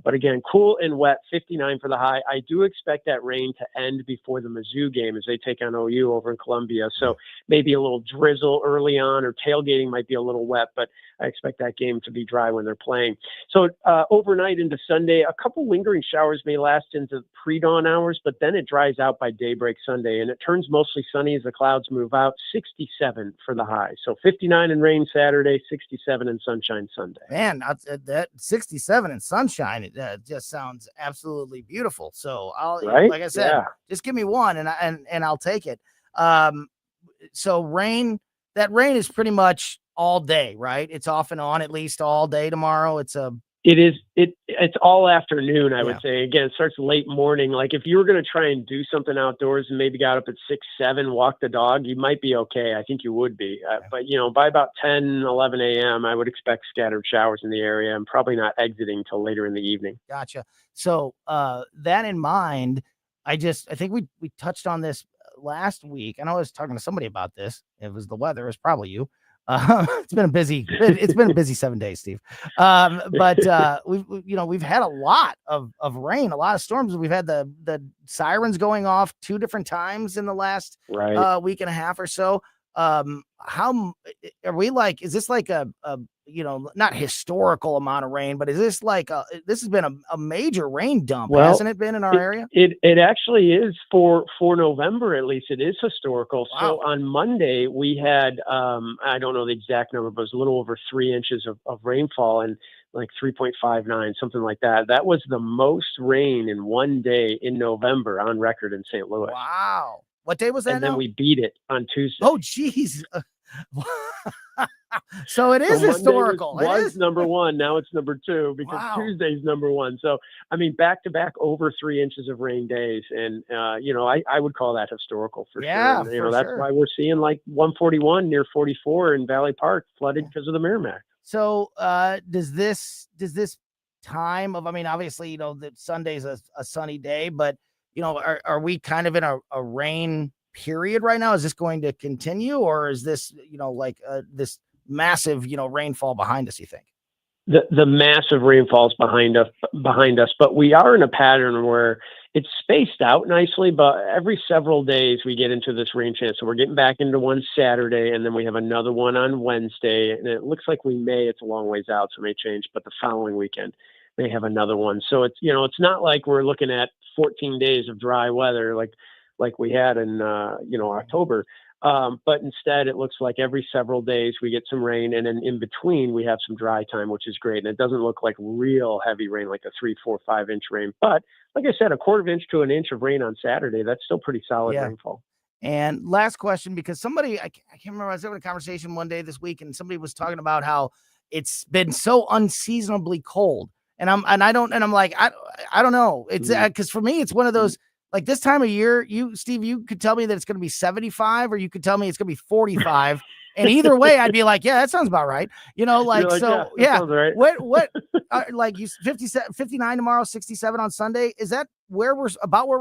But again, cool and wet, 59 for the high. I do expect that rain to end before the Mizzou game as they take on OU over in Columbia. So maybe a little drizzle early on, or tailgating might be a little wet, but I expect that game to be dry when they're playing. So overnight into Sunday, a couple lingering showers may last into pre-dawn hours, but then it dries out by daybreak Sunday, and it turns mostly sunny as the clouds move out. 67 for the high. So 59 in rain Saturday, 67 in sunshine Sunday. Man, that 67 in sunshine, it just sounds absolutely beautiful. So like I said, just give me one and I'll take it. So that rain is pretty much all day, right? It's off and on at least all day tomorrow. It's all afternoon, I would say. Again, it starts late morning. Like if you were going to try and do something outdoors and maybe got up at 6, 7, walk the dog, you might be okay. I think you would be. But by about 10, 11 a.m., I would expect scattered showers in the area and probably not exiting till later in the evening. Gotcha. So that in mind, I think we touched on this last week, and I was talking to somebody about this. It was the weather. It was probably you. It's been a busy 7 days, Steve. But we've had a lot of rain, a lot of storms. We've had the sirens going off 2 different times in the last week and a half or so. How are we is this like a not historical amount of rain, but is this like this has been a major rain dump, Well, hasn't it been in our area? It actually is for November, at least. It is historical. Wow. So on Monday we had I don't know the exact number, but it was a little over 3 inches of rainfall, and like 3.59, something like that. That was the most rain in one day in November on record in St. Louis. Wow. What day was that? And then we beat it on Tuesday. Oh, geez. So it is historical. Was number one. Now it's number two because Tuesday's number one. So, I mean, back to back over 3 inches of rain days. And, I would call that historical for sure. And, that's why we're seeing like 141 near 44 in Valley Park flooded because of the Merrimack. So does this time of, obviously, that Sunday's a sunny day, but, are we kind of in a rain period right now? Is this going to continue, or is this, this massive, rainfall behind us, you think? The massive rainfall's behind us, but we are in a pattern where it's spaced out nicely, but every several days we get into this rain chance. So we're getting back into one Saturday, and then we have another one on Wednesday, and it looks like it's a long ways out, so it may change, but the following weekend may have another one. So it's, it's not like we're looking at 14 days of dry weather like we had in, October. But instead, it looks like every several days we get some rain, and then in between we have some dry time, which is great. And it doesn't look like real heavy rain, like a 3, 4, 5 inch rain. But like I said, a quarter of inch to an inch of rain on Saturday, that's still pretty solid rainfall. And last question, because somebody, I can't remember, I was having a conversation one day this week, and somebody was talking about how it's been so unseasonably cold. And I'm like, I don't know. It's because for me, it's one of those, like this time of year, Steve, you could tell me that it's going to be 75, or you could tell me it's going to be 45. And either way, I'd be like, yeah, that sounds about right. Right. What, like you 59 tomorrow, 67 on Sunday. Is that where we're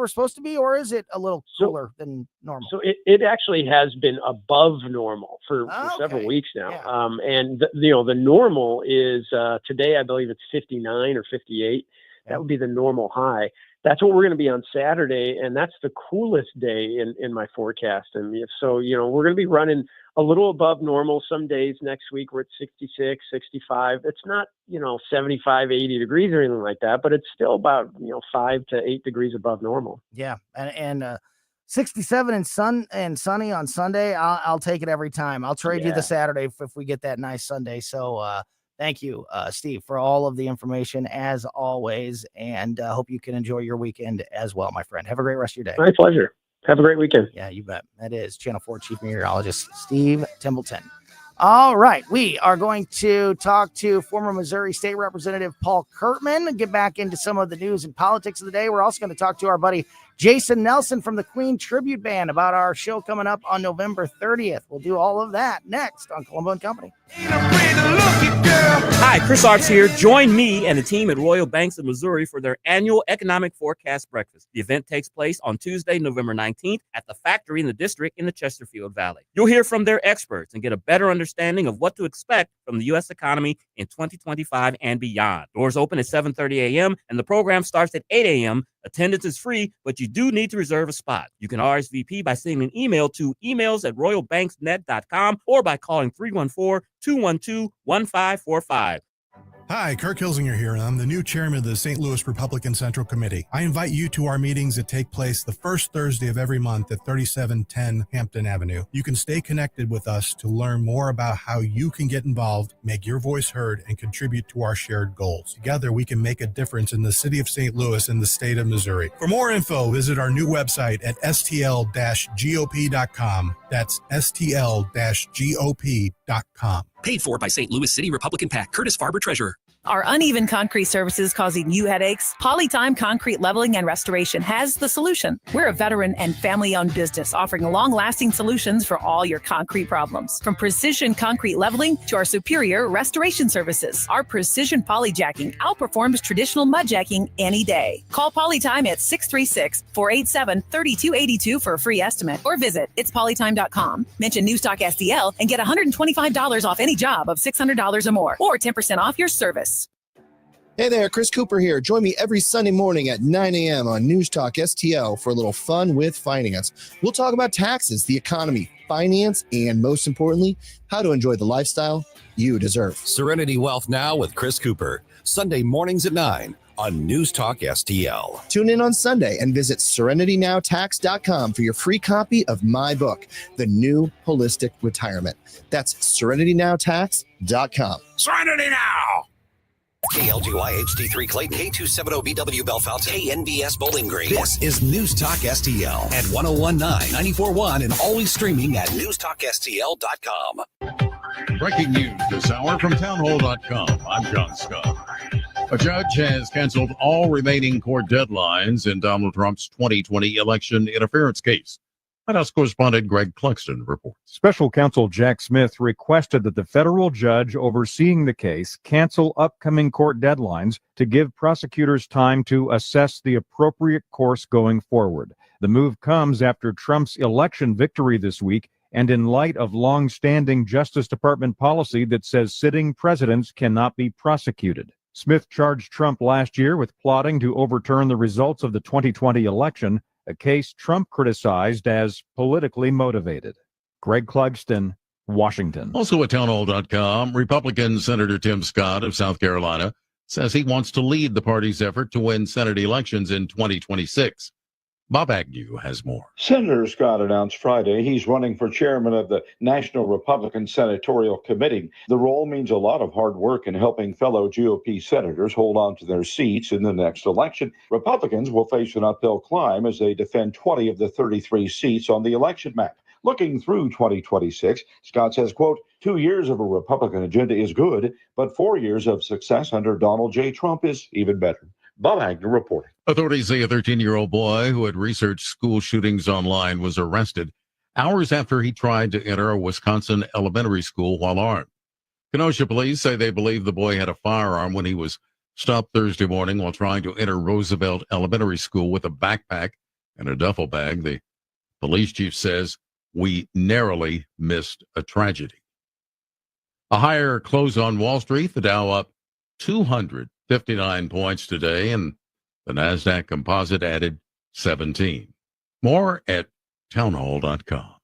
supposed to be, or is it a little cooler than normal? So it actually has been above normal for several weeks now. Yeah. And the normal is today, I believe it's 59 or 58. That would be the normal high. That's what we're going to be on Saturday, and that's the coolest day in my forecast. And so, we're going to be running a little above normal some days next week. We're at 66, 65. It's not, 75, 80 degrees or anything like that, but it's still about, 5 to 8 degrees above normal. Yeah. And 67 and sunny on Sunday. I'll take it every time. I'll trade you the Saturday if we get that nice Sunday. So, thank you, Steve, for all of the information as always, and hope you can enjoy your weekend as well, my friend. Have a great rest of your day. My pleasure. Have a great weekend. Yeah, you bet. That is Channel 4 Chief Meteorologist Steve Templeton. All right, we are going to talk to former Missouri State Representative Paul Kurtman and get back into some of the news and politics of the day. We're also going to talk to our buddy Jason Nelson from the Queen Tribute Band about our show coming up on November 30th. We'll do all of that next on Colombo Company. Hi, Chris Arps here. Join me and the team at Royal Banks of Missouri for their annual Economic Forecast Breakfast. The event takes place on Tuesday, November 19th at the Factory in the District in the Chesterfield Valley. You'll hear from their experts and get a better understanding of what to expect from the U.S. economy in 2025 and beyond. Doors open at 7:30 a.m. and the program starts at 8 a.m. Attendance is free, but you do need to reserve a spot. You can RSVP by sending an email to emails@royalbanksnet.com or by calling 314-212-1545. Hi, Kirk Hilsinger here, and I'm the new chairman of the St. Louis Republican Central Committee. I invite you to our meetings that take place the first Thursday of every month at 3710 Hampton Avenue. You can stay connected with us to learn more about how you can get involved, make your voice heard, and contribute to our shared goals. Together, we can make a difference in the city of St. Louis and the state of Missouri. For more info, visit our new website at stl-gop.com. That's stl-gop.com. Paid for by St. Louis City Republican PAC. Curtis Farber, Treasurer. Are uneven concrete surfaces causing you headaches? Polytime Concrete Leveling and Restoration has the solution. We're a veteran and family-owned business offering long-lasting solutions for all your concrete problems. From precision concrete leveling to our superior restoration services, our precision polyjacking outperforms traditional mudjacking any day. Call Polytime at 636-487-3282 for a free estimate or visit itspolytime.com. Mention Newstalk SDL and get $125 off any job of $600 or more, or 10% off your service. Hey there, Chris Cooper here. Join me every Sunday morning at 9 a.m. on News Talk STL for a little fun with finance. We'll talk about taxes, the economy, finance, and most importantly, how to enjoy the lifestyle you deserve. Serenity Wealth Now with Chris Cooper. Sunday mornings at 9 on News Talk STL. Tune in on Sunday and visit serenitynowtax.com for your free copy of my book, The New Holistic Retirement. That's serenitynowtax.com. Serenity Now! KLGY HD3 Clayton, K270BW Bellefonte, KNBS Bowling Green. This is News Talk STL at 1019, 94.1, and always streaming at newstalkstl.com. Breaking news this hour from townhall.com. I'm John Scott. A judge has canceled all remaining court deadlines in Donald Trump's 2020 election interference case. White House correspondent Greg Cluxton reports. Special counsel Jack Smith requested that the federal judge overseeing the case cancel upcoming court deadlines to give prosecutors time to assess the appropriate course going forward. The move comes after Trump's election victory this week and in light of long-standing Justice Department policy that says sitting presidents cannot be prosecuted. Smith charged Trump last year with plotting to overturn the results of the 2020 election, a case Trump criticized as politically motivated. Greg Clugston, Washington. Also at townhall.com, Republican Senator Tim Scott of South Carolina says he wants to lead the party's effort to win Senate elections in 2026. Bob Agnew has more. Senator Scott announced Friday he's running for chairman of the National Republican Senatorial Committee. The role means a lot of hard work in helping fellow GOP senators hold on to their seats in the next election. Republicans will face an uphill climb as they defend 20 of the 33 seats on the election map. Looking through 2026, Scott says, quote, 2 years of a Republican agenda is good, but 4 years of success under Donald J. Trump is even better. Bob Agnew reporting. Authorities say a 13-year-old boy who had researched school shootings online was arrested hours after he tried to enter a Wisconsin elementary school while armed. Kenosha police say they believe the boy had a firearm when he was stopped Thursday morning while trying to enter Roosevelt Elementary School with a backpack and a duffel bag. The police chief says, "We narrowly missed a tragedy." A higher close on Wall Street, the Dow up 259 points today, and the NASDAQ composite added 17. More at townhall.com.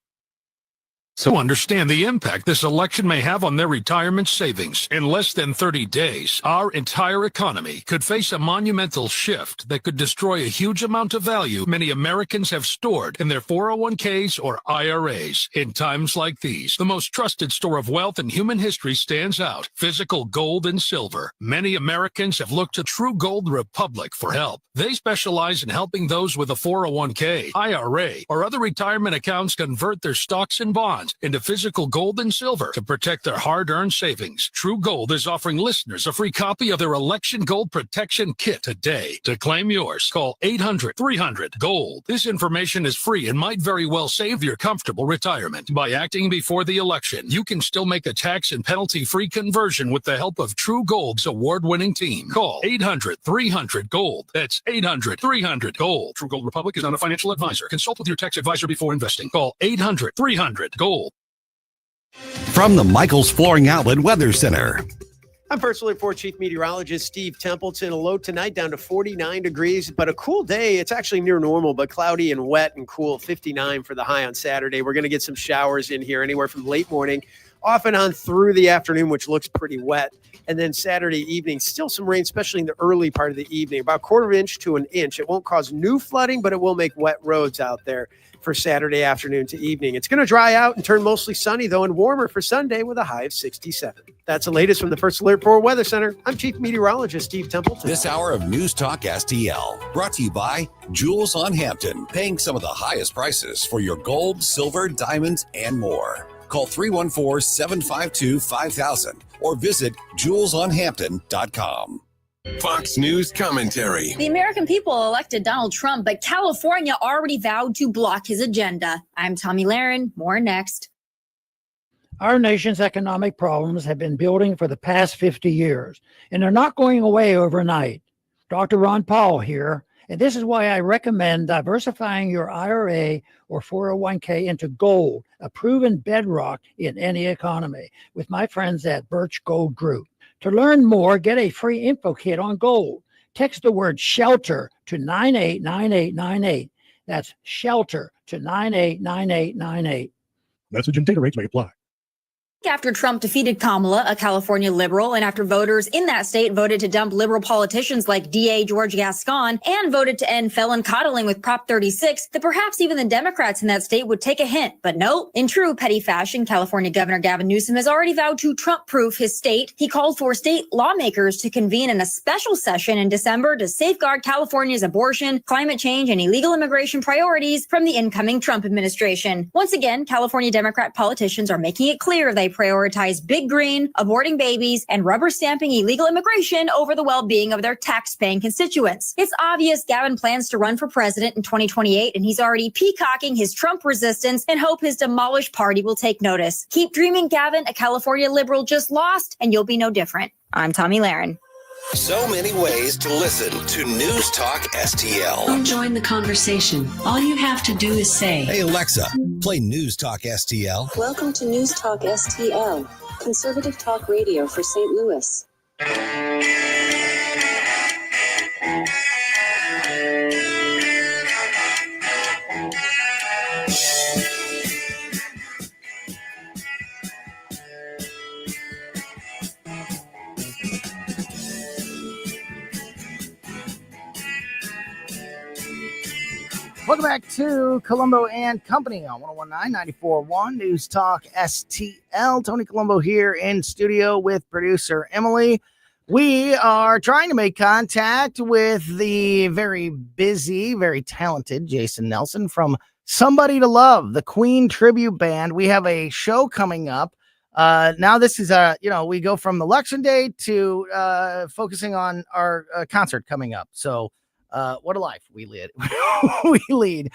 So understand the impact this election may have on their retirement savings. In less than 30 days, our entire economy could face a monumental shift that could destroy a huge amount of value many Americans have stored in their 401ks or IRAs. In times like these, the most trusted store of wealth in human history stands out: physical gold and silver. Many Americans have looked to True Gold Republic for help. They specialize in helping those with a 401k, IRA, or other retirement accounts convert their stocks and bonds into physical gold and silver to protect their hard-earned savings. True Gold is offering listeners a free copy of their Election Gold Protection Kit today. To claim yours, call 800-300-GOLD. This information is free and might very well save your comfortable retirement. By acting before the election, you can still make a tax and penalty-free conversion with the help of True Gold's award-winning team. Call 800-300-GOLD. That's 800-300-GOLD. True Gold Republic is not a financial advisor. Consult with your tax advisor before investing. Call 800-300-GOLD. From the Michaels Flooring Outlet Weather Center. I'm First Alert 4 Chief Meteorologist Steve Templeton. A low tonight down to 49 degrees, but a cool day. It's actually near normal, but cloudy and wet and cool. 59 for the high on Saturday. We're going to get some showers in here anywhere from late morning off and on through the afternoon, which looks pretty wet. And then Saturday evening, still some rain, especially in the early part of the evening, about 1/4 inch to 1 inch. It won't cause new flooding, but it will make wet roads out there for Saturday afternoon to evening. It's going to dry out and turn mostly sunny, though, and warmer for Sunday with a high of 67. That's the latest from the First Alert 4 Weather Center. I'm Chief Meteorologist Steve Templeton. This hour of News Talk STL brought to you by Jewels on Hampton, paying some of the highest prices for your gold, silver, diamonds, and more. Call 314-752-5000 or visit jewelsonhampton.com. Fox News commentary. The American people elected Donald Trump, but California already vowed to block his agenda. I'm Tommy Lahren. More next. Our nation's economic problems have been building for the past 50 years, and they're not going away overnight. Dr. Ron Paul here, and this is why I recommend diversifying your IRA or 401k into gold, a proven bedrock in any economy, with my friends at Birch Gold Group. To learn more, get a free info kit on gold. Text the word shelter to 989898. That's shelter to 989898. Message and data rates may apply. After Trump defeated Kamala, a California liberal, and after voters in that state voted to dump liberal politicians like DA George Gascon and voted to end felon coddling with Prop 36, that perhaps even the Democrats in that state would take a hint. But no, in true petty fashion, California Governor Gavin Newsom has already vowed to Trump-proof his state. He called for state lawmakers to convene in a special session in December to safeguard California's abortion, climate change, and illegal immigration priorities from the incoming Trump administration. Once again, California Democrat politicians are making it clear they prioritize big green, aborting babies, and rubber stamping illegal immigration over the well-being of their tax-paying constituents. It's obvious Gavin plans to run for president in 2028, and he's already peacocking his Trump resistance and hope his demolished party will take notice. Keep dreaming, Gavin. A California liberal just lost, and you'll be no different. I'm Tommy Lahren. So many ways to listen to News Talk STL. Join the conversation. All you have to do is say, Hey Alexa, play News Talk STL. Welcome to News Talk STL, conservative talk radio for St. Louis. Welcome back to Colombo and Company on 1019-94.1 News Talk STL. Tony Colombo here in studio with producer Emily. We are trying to make contact with the very busy, very talented Jason Nelson from Somebody to Love, the Queen tribute band. We have a show coming up. Now this is we go from election day to focusing on our concert coming up. So what a life we lead. we lead.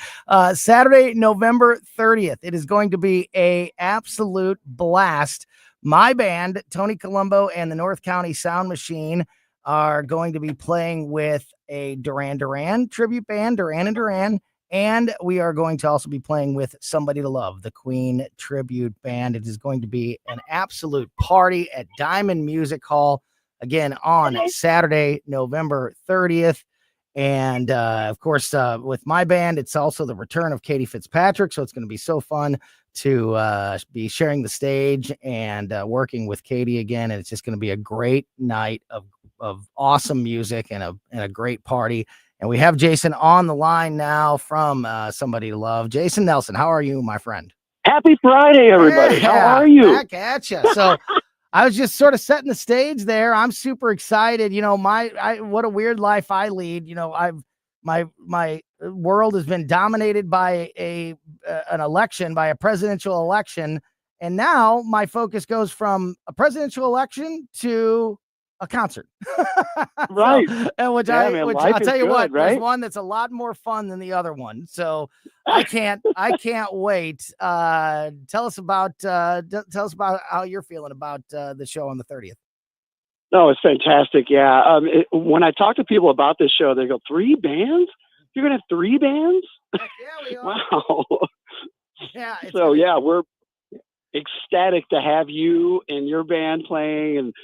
Saturday, November 30th. It is going to be a absolute blast. My band, Tony Colombo and the North County Sound Machine, are going to be playing with a Duran Duran tribute band, Duran and Duran, and we are going to also be playing with Somebody to Love, the Queen tribute band. It is going to be an absolute party at Diamond Music Hall, again, on Saturday, November 30th. And of course, with my band, it's also the return of Katie Fitzpatrick. So it's going to be so fun to be sharing the stage and working with Katie again. And it's just going to be a great night of awesome music and a great party. And we have Jason on the line now from Somebody to Love. Jason Nelson, how are you, my friend? Happy Friday, everybody. Yeah, how are you? Back at you. So I was just sort of setting the stage there. I'm super excited. You know, what a weird life I lead. You know, my world has been dominated by an election, by a presidential election. And now my focus goes from a presidential election to a concert. Right. So, and which I'll tell you what, right? there's one that's a lot more fun than the other one. So I can't wait. Tell us about how you're feeling about the show on the 30th. No, it's fantastic. Yeah. When I talk to people about this show, they go, 3 bands? You're going to have 3 bands? Yeah, we are. Wow. Yeah. So yeah, we're ecstatic to have you and your band playing, and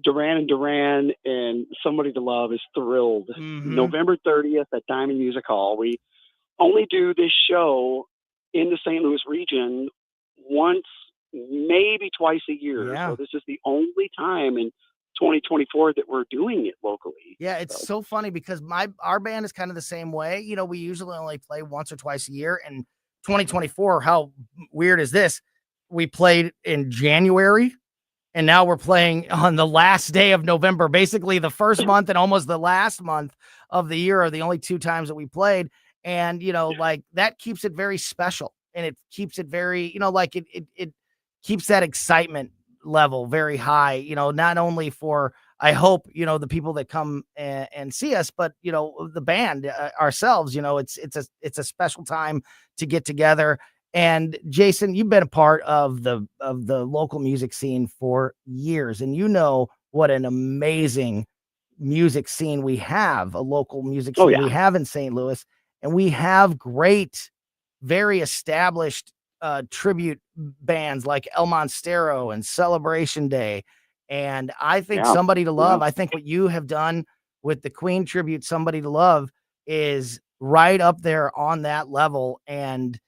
Duran and Duran and Somebody to Love is thrilled. Mm-hmm. November 30th at Diamond Music Hall. We only do this show in the St. Louis region once, maybe twice a year. Yeah. So this is the only time in 2024 that we're doing it locally. Yeah, it's so funny because our band is kind of the same way. You know, we usually only play once or twice a year. And 2024, how weird is this? We played in January, and now we're playing on the last day of November. Basically, the first month and almost the last month of the year are the only 2 times that we played. And, you know, like that keeps it very special, and it keeps it very, you know, like it keeps that excitement level very high, you know, not only for, I hope, you know, the people that come and see us, but, you know, the band ourselves, you know, it's a special time to get together. And Jason, you've been a part of the local music scene for years, and you know what an amazing music scene we have, a local music scene we have in St. Louis, and we have great, very established tribute bands like El Monstero and Celebration Day And I think Yeah. Somebody to Love, Yeah. I think what you have done with the Queen tribute, Somebody to Love, is right up there on that level. And,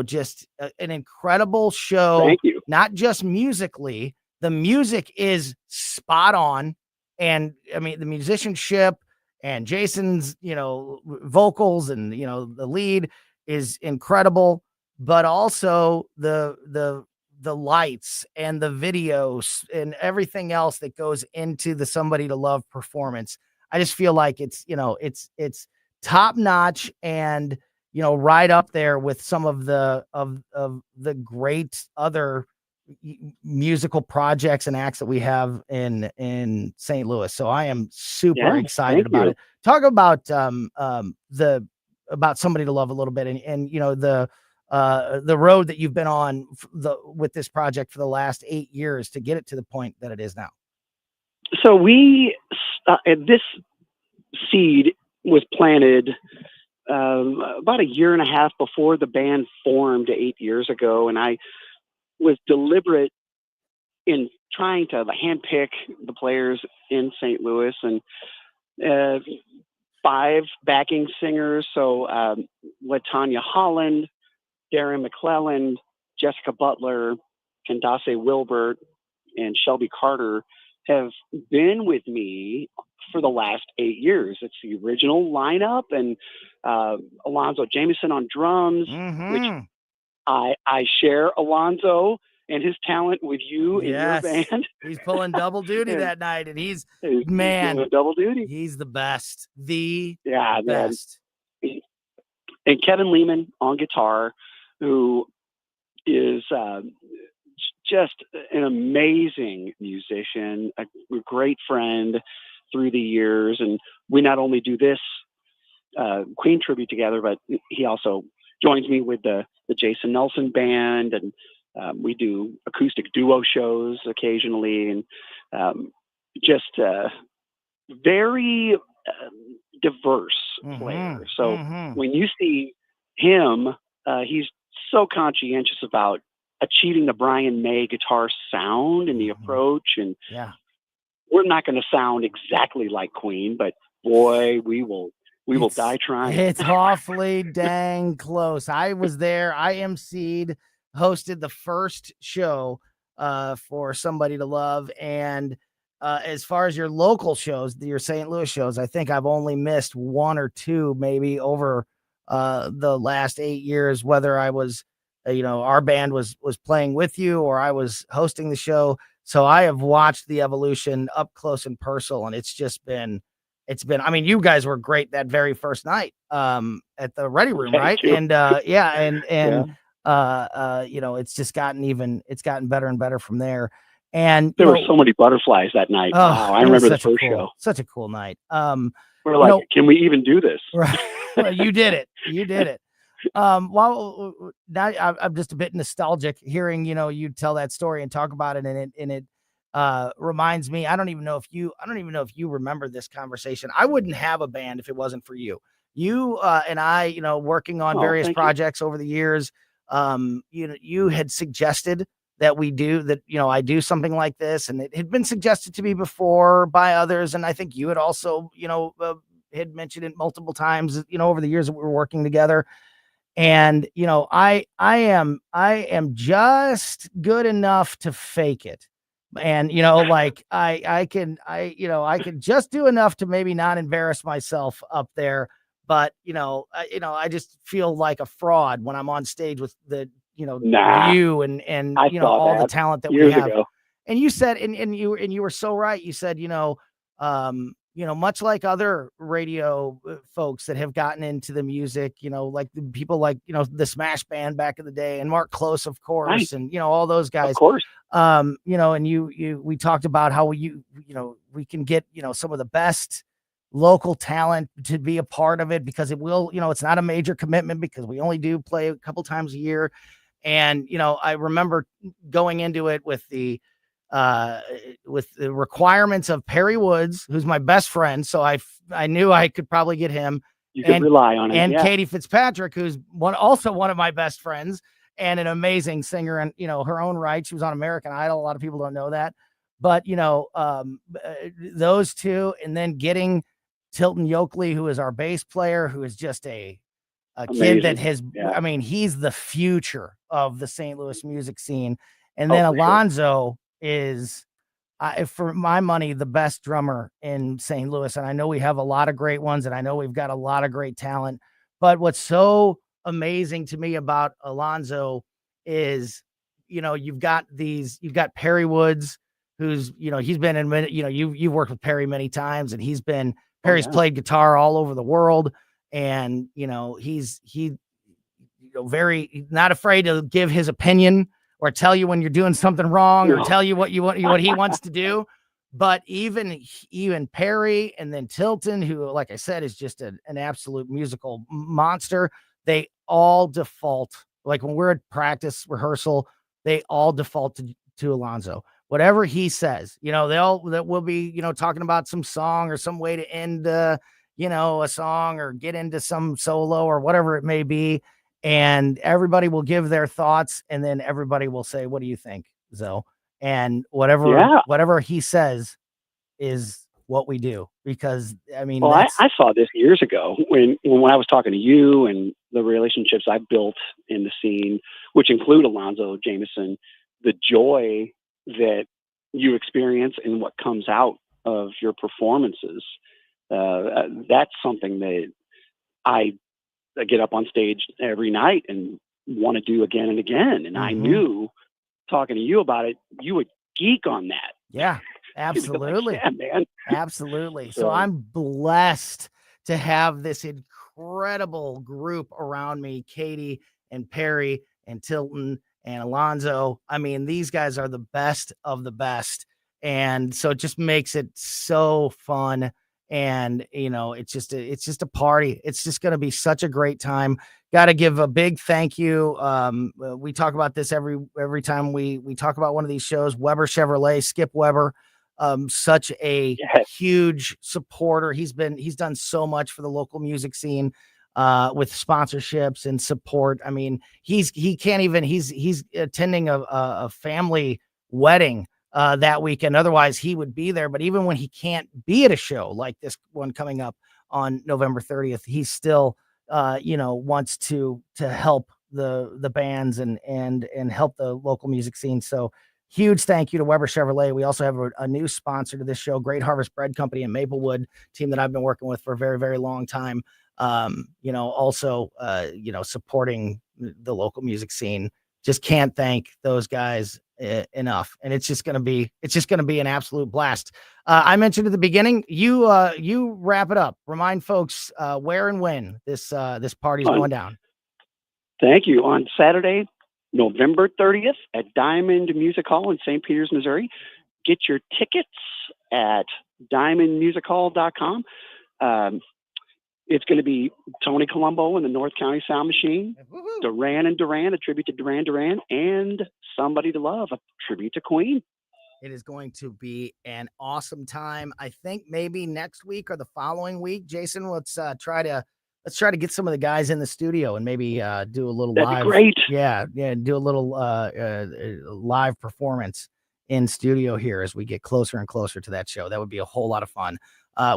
just an incredible show. Thank you. Not just musically, the music is spot on. And I mean, the musicianship and Jason's, vocals and, the lead is incredible, but also the lights and the videos and everything else that goes into the Somebody to Love performance. I just feel like it's top notch and, right up there with some of the great other musical projects and acts that we have in St. Louis. So I am super excited about it. Talk about about Somebody to Love a little bit and the road that you've been on with this project for the last 8 years to get it to the point that it is now. So this seed was planted about a year and a half before the band formed 8 years ago. And I was deliberate in trying to handpick the players in St. Louis and 5 backing singers. So LaTanya Holland, Darren McClelland, Jessica Butler, Candace Wilbert, and Shelby Carter have been with me for the last 8 years. It's the original lineup, and Alonzo Jameson on drums, which I share Alonzo and his talent with you in your band. He's pulling double duty that night, and he's doing double duty. He's the best. The man. best. And Kevin Lehman on guitar, who is just an amazing musician, a great friend through the years. And we not only do this Queen tribute together, but he also joins me with the Jason Nelson band, and we do acoustic duo shows occasionally, and just very diverse player. So when you see him, he's so conscientious about achieving the Brian May guitar sound and the approach. And we're not going to sound exactly like Queen, but boy, we will die trying. It's awfully dang close. I was there. I emceed, hosted the first show for Somebody to Love. And as far as your local shows, your St. Louis shows, I think I've only missed 1 or 2 maybe over the last 8 years, whether I was, our band was playing with you or I was hosting the show. So I have watched the evolution up close and personal, and it's been, I mean, you guys were great that very first night at the Ready Room, right? And it's just gotten better and better from there. And there were so many butterflies that night. Wow, I remember the first show. Such a cool night. We're like, can we even do this? Right. Well, you did it. You did it. Well, now I'm just a bit nostalgic hearing, you tell that story and talk about it. And it reminds me, I don't even know if you remember this conversation. I wouldn't have a band if it wasn't for you. You and I, working on various projects over the years, you had suggested that I do something like this, and it had been suggested to me before by others. And I think you had also, had mentioned it multiple times, over the years that we were working together. And, I am just good enough to fake it. And, like I can just do enough to maybe not embarrass myself up there. But, I just feel like a fraud when I'm on stage with you and all the talent that we have. And you said, and you were so right. You said, much like other radio folks that have gotten into the music, like the people like, the Smash Band back in the day, and Mark Close, of course, right. And, all those guys, of course, and we talked about how we can get, some of the best local talent to be a part of it, because it will, it's not a major commitment because we only do play a couple times a year. And, I remember going into it with the requirements of Perry Woods, who's my best friend. So I knew I could probably get him. You could rely on it. And Katie Fitzpatrick, who's also one of my best friends and an amazing singer and, her own right. She was on American Idol. A lot of people don't know that, But those two, and then getting Tilton Yoakley, who is our bass player, who is just a kid that has, I mean, he's the future of the St. Louis music scene. And then Alonzo is, for my money, the best drummer in St. Louis. And I know we have a lot of great ones, and I know we've got a lot of great talent. But what's so amazing to me about Alonzo is, you've got Perry Woods, who's, he's been in, you've worked with Perry many times, and Perry's played guitar all over the world. And, he's very not afraid to give his opinion or tell you when you're doing something wrong or tell you what he wants to do. But even Perry and then Tilton, who, like I said, is just an absolute musical monster. They all default, like when we're at practice rehearsal, they all default to Alonzo. Whatever he says, that we'll be, talking about some song or some way to end, a song or get into some solo or whatever it may be. And everybody will give their thoughts, and then everybody will say, "What do you think, Zoe?" And whatever he says is what we do, because I mean, I saw this years ago when I was talking to you and the relationships I built in the scene, which include Alonzo Jameson, the joy that you experience and what comes out of your performances. That's something that I get up on stage every night and want to do again and again. And I knew, talking to you about it, you would geek on that. Yeah, absolutely. Like, yeah, man. Absolutely. So I'm blessed to have this incredible group around me, Katie and Perry and Tilton and Alonzo. I mean, these guys are the best of the best. And so it just makes it so fun. And, it's just a party. It's just going to be such a great time. Got to give a big thank you. We talk about this every time we talk about one of these shows. Weber Chevrolet, Skip Weber, such a huge supporter. He's done so much for the local music scene, with sponsorships and support. I mean, he's attending a family wedding that weekend. Otherwise he would be there. But even when he can't be at a show like this one coming up on November 30th, he still, wants to help the bands and help the local music scene. So huge thank you to Weber Chevrolet. We also have a new sponsor to this show, Great Harvest Bread Company in Maplewood, team that I've been working with for a very, very long time. Supporting the local music scene. Just can't thank those guys enough. And it's just going to be an absolute blast. I mentioned at the beginning, you wrap it up. Remind folks where and when this party is going down. Thank you. On Saturday, November 30th at Diamond Music Hall in St. Peters, Missouri. Get your tickets at diamondmusichall.com. It's going to be Tony Colombo and the North County Sound Machine, Duran and Duran, a tribute to Duran Duran, and Somebody to Love, a tribute to Queen. It is going to be an awesome time. I think maybe next week or the following week, Jason, let's try to get some of the guys in the studio and maybe do a little That'd live. Be great. Yeah, do a little live performance in studio here as we get closer and closer to that show. That would be a whole lot of fun.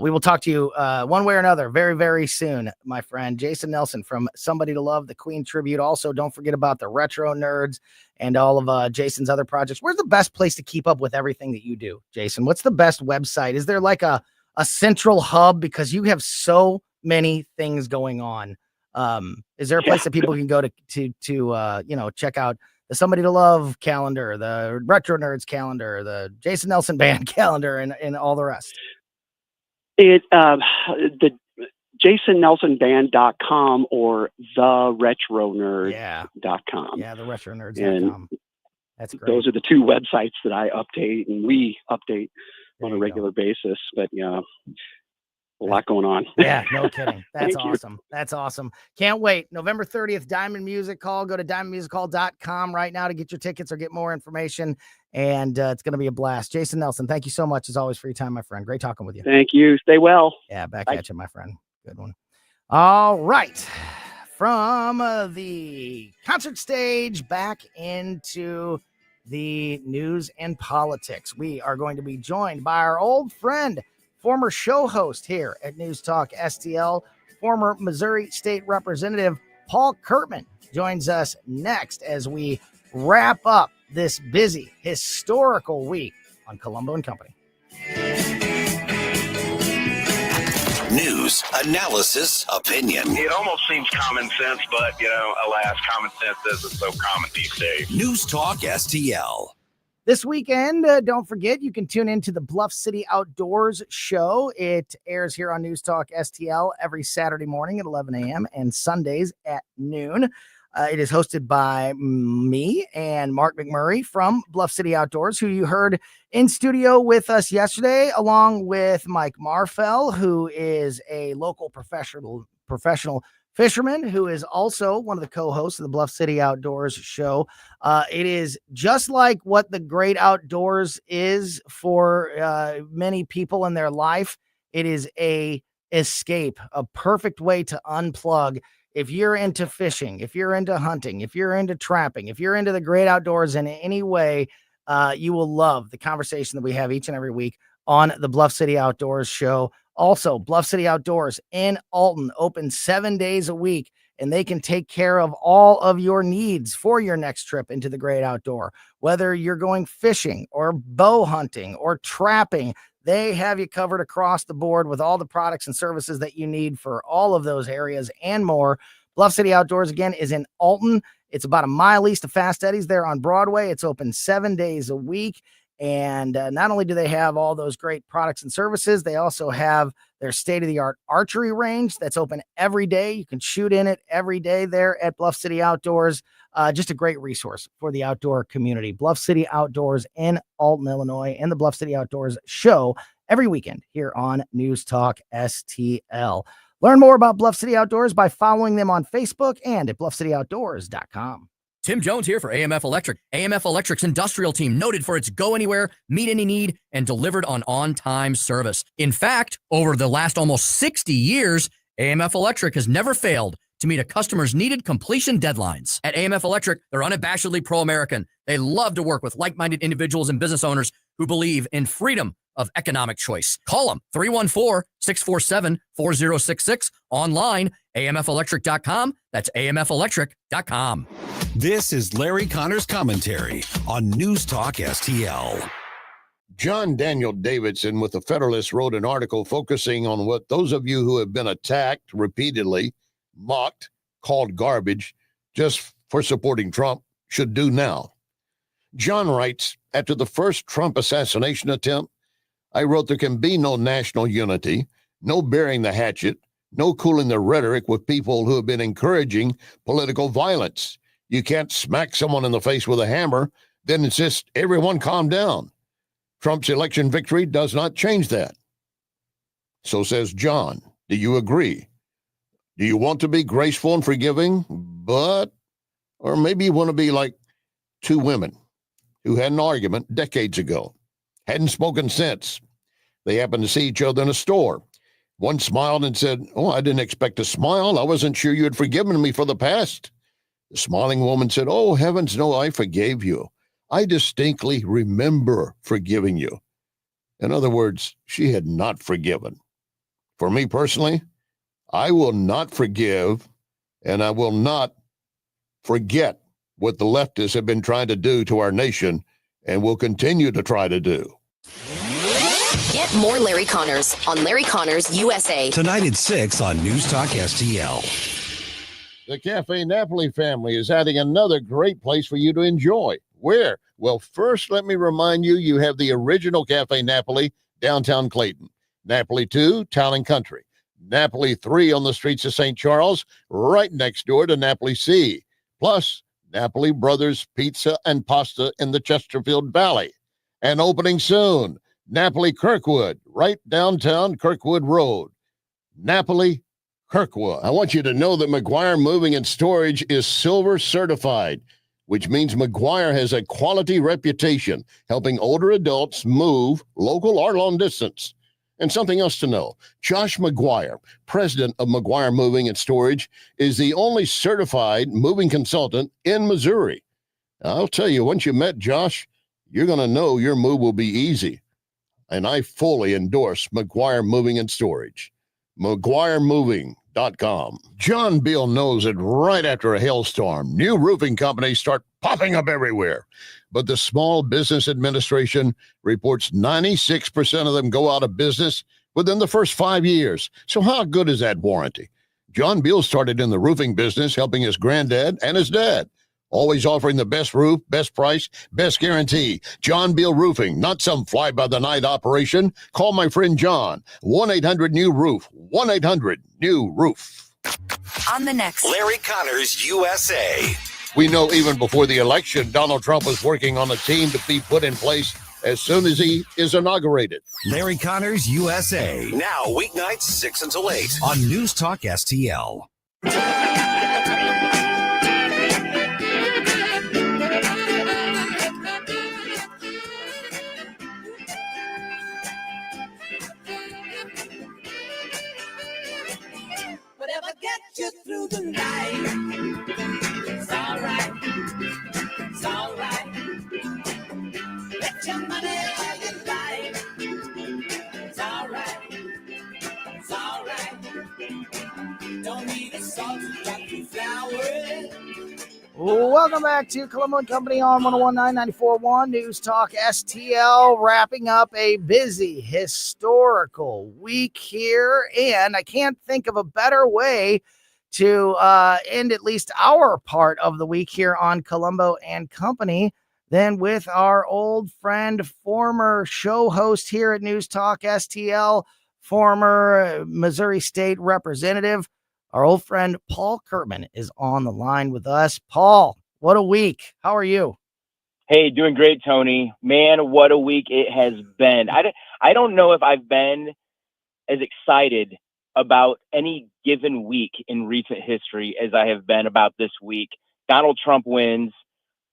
We will talk to you one way or another very, very soon, my friend. Jason Nelson from Somebody to Love, the Queen tribute. Also, don't forget about the Retro Nerds and all of Jason's other projects. Where's the best place to keep up with everything that you do, Jason? What's the best website? Is there like a central hub? Because you have so many things going on. Is there a place that people can go to check out the Somebody to Love calendar, the Retro Nerds calendar, the Jason Nelson Band calendar, and all the rest? The jasonnelsonband.com or theretronerds.com. Yeah, the retronerds.com. That's great. Those are the two websites that I update and we update on a regular basis. But a lot going on. Yeah, no kidding. That's awesome. That's awesome. Can't wait. November 30th, Diamond Music Hall. Go to diamondmusichall.com right now to get your tickets or get more information. And it's going to be a blast. Jason Nelson, thank you so much as always for your time, my friend. Great talking with you. Thank you. Stay well. Yeah, back at you, my friend. Good one. All right. From the concert stage back into the news and politics. We are going to be joined by our old friend, former show host here at News Talk STL, former Missouri State Representative Paul Kurtman joins us next as we wrap up this busy, historical week on Colombo Company. News, analysis, opinion. It almost seems common sense, but, alas, common sense isn't so common these days. News Talk STL. This weekend, don't forget, you can tune into the Bluff City Outdoors show. It airs here on News Talk STL every Saturday morning at 11 a.m. and Sundays at noon. It is hosted by me and Mark McMurray from Bluff City Outdoors, who you heard in studio with us yesterday, along with Mike Marfell, who is a local professional fisherman, who is also one of the co-hosts of the Bluff City Outdoors show. It is just like what the great outdoors is for many people in their life. It is a escape, a perfect way to unplug. If you're into fishing, if you're into hunting, if you're into trapping, if you're into the great outdoors in any way, you will love the conversation that we have each and every week on the Bluff City Outdoors show. Also, Bluff City Outdoors in Alton, open 7 days a week, and they can take care of all of your needs for your next trip into the great outdoor. Whether you're going fishing or bow hunting or trapping, they have you covered across the board with all the products and services that you need for all of those areas and more. Bluff City Outdoors, again, is in Alton. It's about a mile east of Fast Eddie's there on Broadway. It's open 7 days a week. And not only do they have all those great products and services, they also have their state-of-the-art archery range that's open every day. You can shoot in it every day there at Bluff City Outdoors. Just a great resource for the outdoor community. Bluff City Outdoors in Alton, Illinois, and the Bluff City Outdoors show every weekend here on News Talk STL. Learn more about Bluff City Outdoors by following them on Facebook and at bluffcityoutdoors.com. Tim Jones here for AMF Electric. AMF Electric's industrial team, noted for its go anywhere, meet any need, and delivered on-time service. In fact, over the last almost 60 years, AMF Electric has never failed to meet a customer's needed completion deadlines. At AMF Electric, they're unabashedly pro-American. They love to work with like-minded individuals and business owners who believe in freedom of economic choice. Call them 314-647-4066. Online, amfelectric.com. That's amfelectric.com. This is Larry Connor's commentary on News Talk STL. John Daniel Davidson with the Federalist wrote an article focusing on what those of you who have been attacked repeatedly, mocked, called garbage just for supporting Trump should do now. John writes, after the first Trump assassination attempt, I wrote there can be no national unity, no burying the hatchet, no cooling the rhetoric with people who have been encouraging political violence. You can't smack someone in the face with a hammer, then insist everyone calm down. Trump's election victory does not change that. So says John. Do you agree? Do you want to be graceful and forgiving, or maybe you want to be like two women who had an argument decades ago, hadn't spoken since. They happened to see each other in a store. One smiled and said, "Oh, I didn't expect a smile. I wasn't sure you had forgiven me for the past." The smiling woman said, "Oh, heavens, no, I forgave you. I distinctly remember forgiving you." In other words, she had not forgiven. For me personally, I will not forgive, and I will not forget what the leftists have been trying to do to our nation and will continue to try to do. Get more Larry Connors on Larry Connors USA. Tonight at 6 on News Talk STL. The Cafe Napoli family is adding another great place for you to enjoy. Where? Well, first, let me remind you, you have the original Cafe Napoli, downtown Clayton. Napoli 2, Town and Country. Napoli 3 on the streets of St. Charles, right next door to Napoli C. Plus, Napoli Brothers Pizza and Pasta in the Chesterfield Valley. And opening soon, Napoli Kirkwood, right downtown Kirkwood Road. Napoli Kirkwood. I want you to know that McGuire Moving and Storage is silver certified, which means McGuire has a quality reputation helping older adults move local or long distance. And something else to know, Josh McGuire, president of McGuire Moving and Storage, is the only certified moving consultant in Missouri. I'll tell you, once you met Josh, you're going to know your move will be easy. And I fully endorse McGuire Moving and Storage. McGuireMoving.com. John Beal knows that right after a hailstorm, new roofing companies start popping up everywhere. But the Small Business Administration reports 96% of them go out of business within the first 5 years. So how good is that warranty? John Beal started in the roofing business, helping his granddad and his dad. Always offering the best roof, best price, best guarantee. John Beal Roofing, not some fly-by-the-night operation. Call my friend John, 1-800-NEW-ROOF, 1-800-NEW-ROOF. On the next Larry Connors USA. We know even before the election, Donald Trump was working on a team to be put in place as soon as he is inaugurated. Larry Connors USA. Now, weeknights 6 until 8. On News Talk STL. Whatever gets you through the night, it's all right, it's all right. Bet your money all you like, it's all right, it's all right. Don't need a salt to drop your flowers. Welcome back to Colombo Company on 101.9 News Talk STL, wrapping up a busy historical week here, and I can't think of a better way to end at least our part of the week here on Colombo and Company than with our old friend, former show host here at News Talk STL, former Missouri State Representative. Our old friend Paul Kurtman is on the line with us. Paul, what a week. How are you? Hey, doing great, Tony. Man, what a week it has been. I don't know if I've been as excited about any given week in recent history as I have been about this week. Donald Trump wins.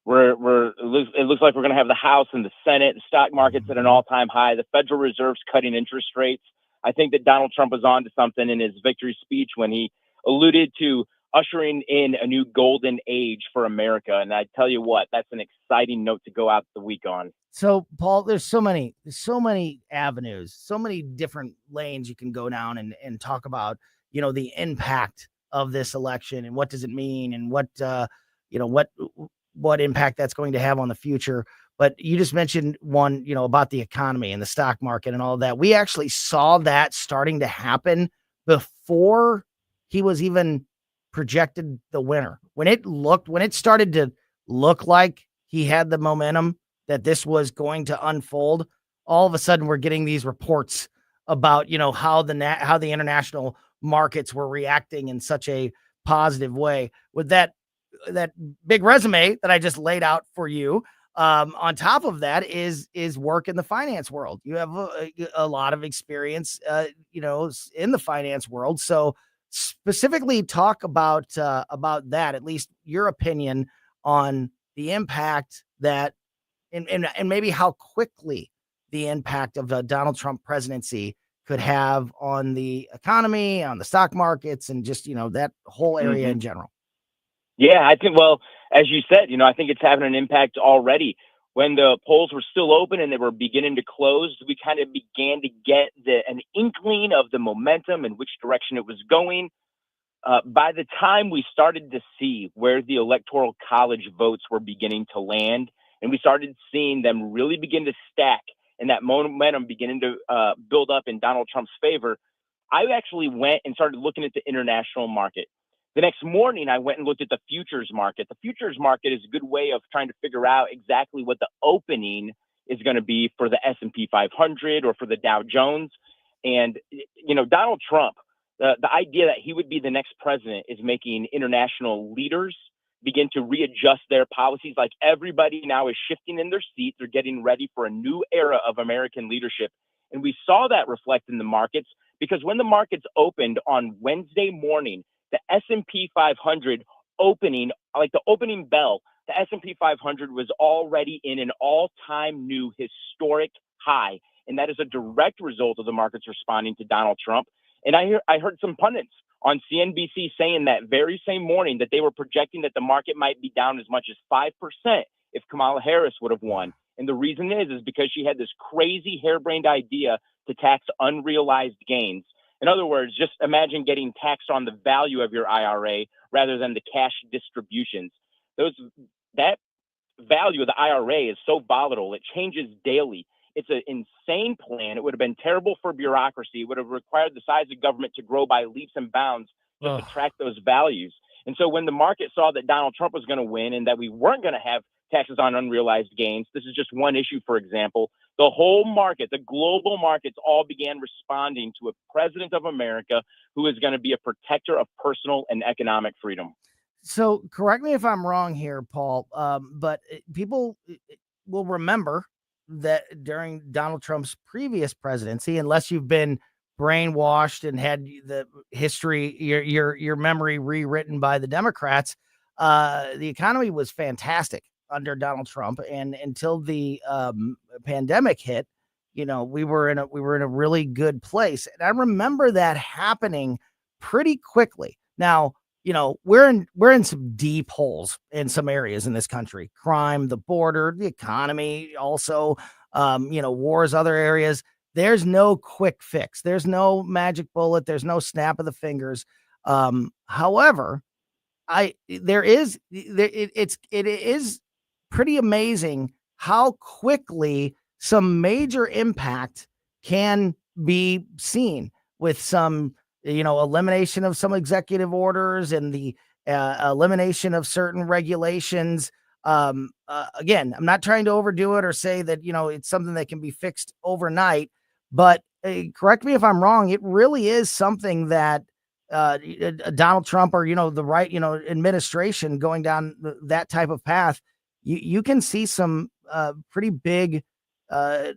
It looks like we're going to have the House and the Senate. The stock market's at an all-time high. The Federal Reserve's cutting interest rates. I think that Donald Trump was on to something in his victory speech when he alluded to ushering in a new golden age for America. And I tell you what, that's an exciting note to go out the week on. So, Paul, there's so many avenues, so many different lanes you can go down and talk about, the impact of this election and what does it mean and what impact that's going to have on the future. But you just mentioned one, about the economy and the stock market and all that. We actually saw that starting to happen before he was even projected the winner. When it started to look like he had the momentum that this was going to unfold, all of a sudden we're getting these reports about, how the international markets were reacting in such a positive way with that big resume that I just laid out for you. On top of that is work in the finance world. You have a lot of experience, in the finance world. So specifically talk about that, at least your opinion on the impact that, and maybe how quickly the impact of the Donald Trump presidency could have on the economy, on the stock markets, and just, that whole area in general. Yeah, I think, well, as you said, I think it's having an impact already. When the polls were still open and they were beginning to close, we kind of began to get an inkling of the momentum and which direction it was going. By the time we started to see where the Electoral College votes were beginning to land, and we started seeing them really begin to stack and that momentum beginning to build up in Donald Trump's favor, I actually went and started looking at the international market. The next morning, I went and looked at the futures market. The futures market is a good way of trying to figure out exactly what the opening is going to be for the S&P 500 or for the Dow Jones. And, Donald Trump, the idea that he would be the next president is making international leaders begin to readjust their policies. Like everybody now is shifting in their seats. They're getting ready for a new era of American leadership. And we saw that reflect in the markets because when the markets opened on Wednesday morning, the S&P 500 opening, like the opening bell, the S&P 500 was already in an all-time new historic high. And that is a direct result of the markets responding to Donald Trump. And I heard some pundits on CNBC saying that very same morning that they were projecting that the market might be down as much as 5% if Kamala Harris would have won. And the reason is because she had this crazy harebrained idea to tax unrealized gains. In other words, just imagine getting taxed on the value of your IRA rather than the cash distributions. That value of the IRA is so volatile. It changes daily. It's an insane plan. It would have been terrible for bureaucracy. It would have required the size of government to grow by leaps and bounds just to track those values. And so when the market saw that Donald Trump was going to win and that we weren't going to have taxes on unrealized gains, this is just one issue, for example, the whole market, the global markets all began responding to a president of America who is going to be a protector of personal and economic freedom. So correct me if I'm wrong here, Paul, but people will remember that during Donald Trump's previous presidency, unless you've been brainwashed and had the history, your memory rewritten by the Democrats, the economy was fantastic under Donald Trump, and until the pandemic hit, we were in a really good place, and I remember that happening pretty quickly. Now, we're in some deep holes in some areas in this country: crime, the border, the economy, also, wars, other areas. There's no quick fix. There's no magic bullet. There's no snap of the fingers. However, it is pretty amazing how quickly some major impact can be seen with some, elimination of some executive orders and the elimination of certain regulations. Again, I'm not trying to overdo it or say that, it's something that can be fixed overnight, but correct me if I'm wrong. It really is something that Donald Trump or, the right, administration going down that type of path, you can see some pretty big,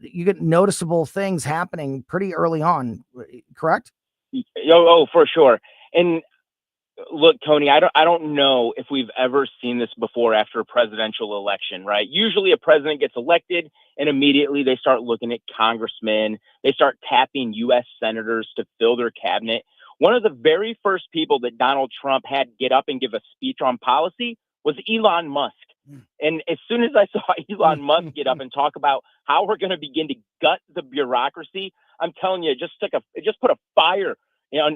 you get noticeable things happening pretty early on, correct? Oh, for sure. And look, Tony, I don't know if we've ever seen this before after a presidential election, right? Usually a president gets elected and immediately they start looking at congressmen. They start tapping U.S. senators to fill their cabinet. One of the very first people that Donald Trump had get up and give a speech on policy was Elon Musk. And as soon as I saw Elon Musk get up and talk about how we're going to begin to gut the bureaucracy, I'm telling you, it just put a fire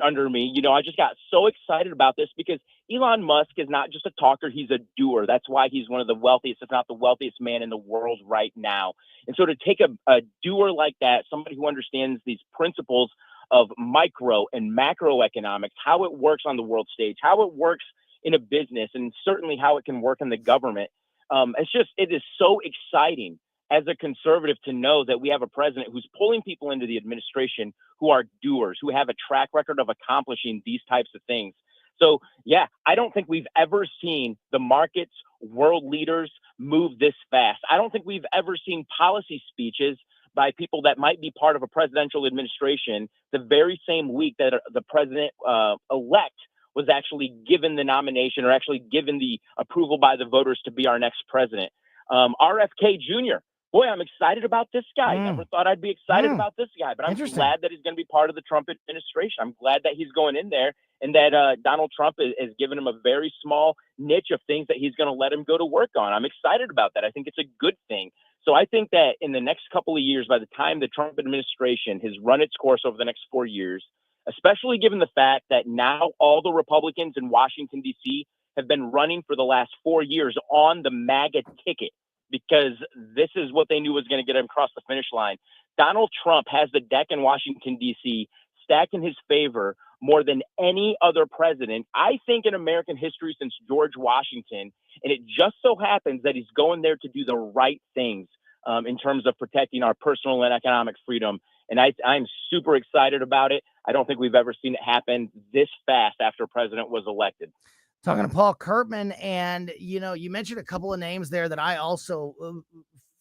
under me. I just got so excited about this because Elon Musk is not just a talker, he's a doer. That's why he's one of the wealthiest, if not the wealthiest man in the world right now. And so to take a doer like that, somebody who understands these principles of micro and macroeconomics, how it works on the world stage, how it works in a business, and certainly how it can work in the government. It is so exciting as a conservative to know that we have a president who's pulling people into the administration who are doers, who have a track record of accomplishing these types of things. So, yeah, I don't think we've ever seen the markets, world leaders move this fast. I don't think we've ever seen policy speeches by people that might be part of a presidential administration the very same week that the president elect was actually given the nomination or actually given the approval by the voters to be our next president. RFK Jr., boy, I'm excited about this guy. Never thought I'd be excited about this guy, but I'm glad that he's going to be part of the Trump administration. I'm glad that he's going in there and that Donald Trump is giving him a very small niche of things that he's going to let him go to work on. I'm excited about that. I think it's a good thing. So I think that in the next couple of years, by the time the Trump administration has run its course over the next 4 years, especially given the fact that now all the Republicans in Washington, D.C. have been running for the last 4 years on the MAGA ticket, because this is what they knew was going to get him across the finish line. Donald Trump has the deck in Washington, D.C. stacked in his favor more than any other president, I think, in American history since George Washington. And it just so happens that he's going there to do the right things in terms of protecting our personal and economic freedom. And I'm super excited about it. I don't think we've ever seen it happen this fast after a president was elected. Talking to Paul Kurtman, and you mentioned a couple of names there that I also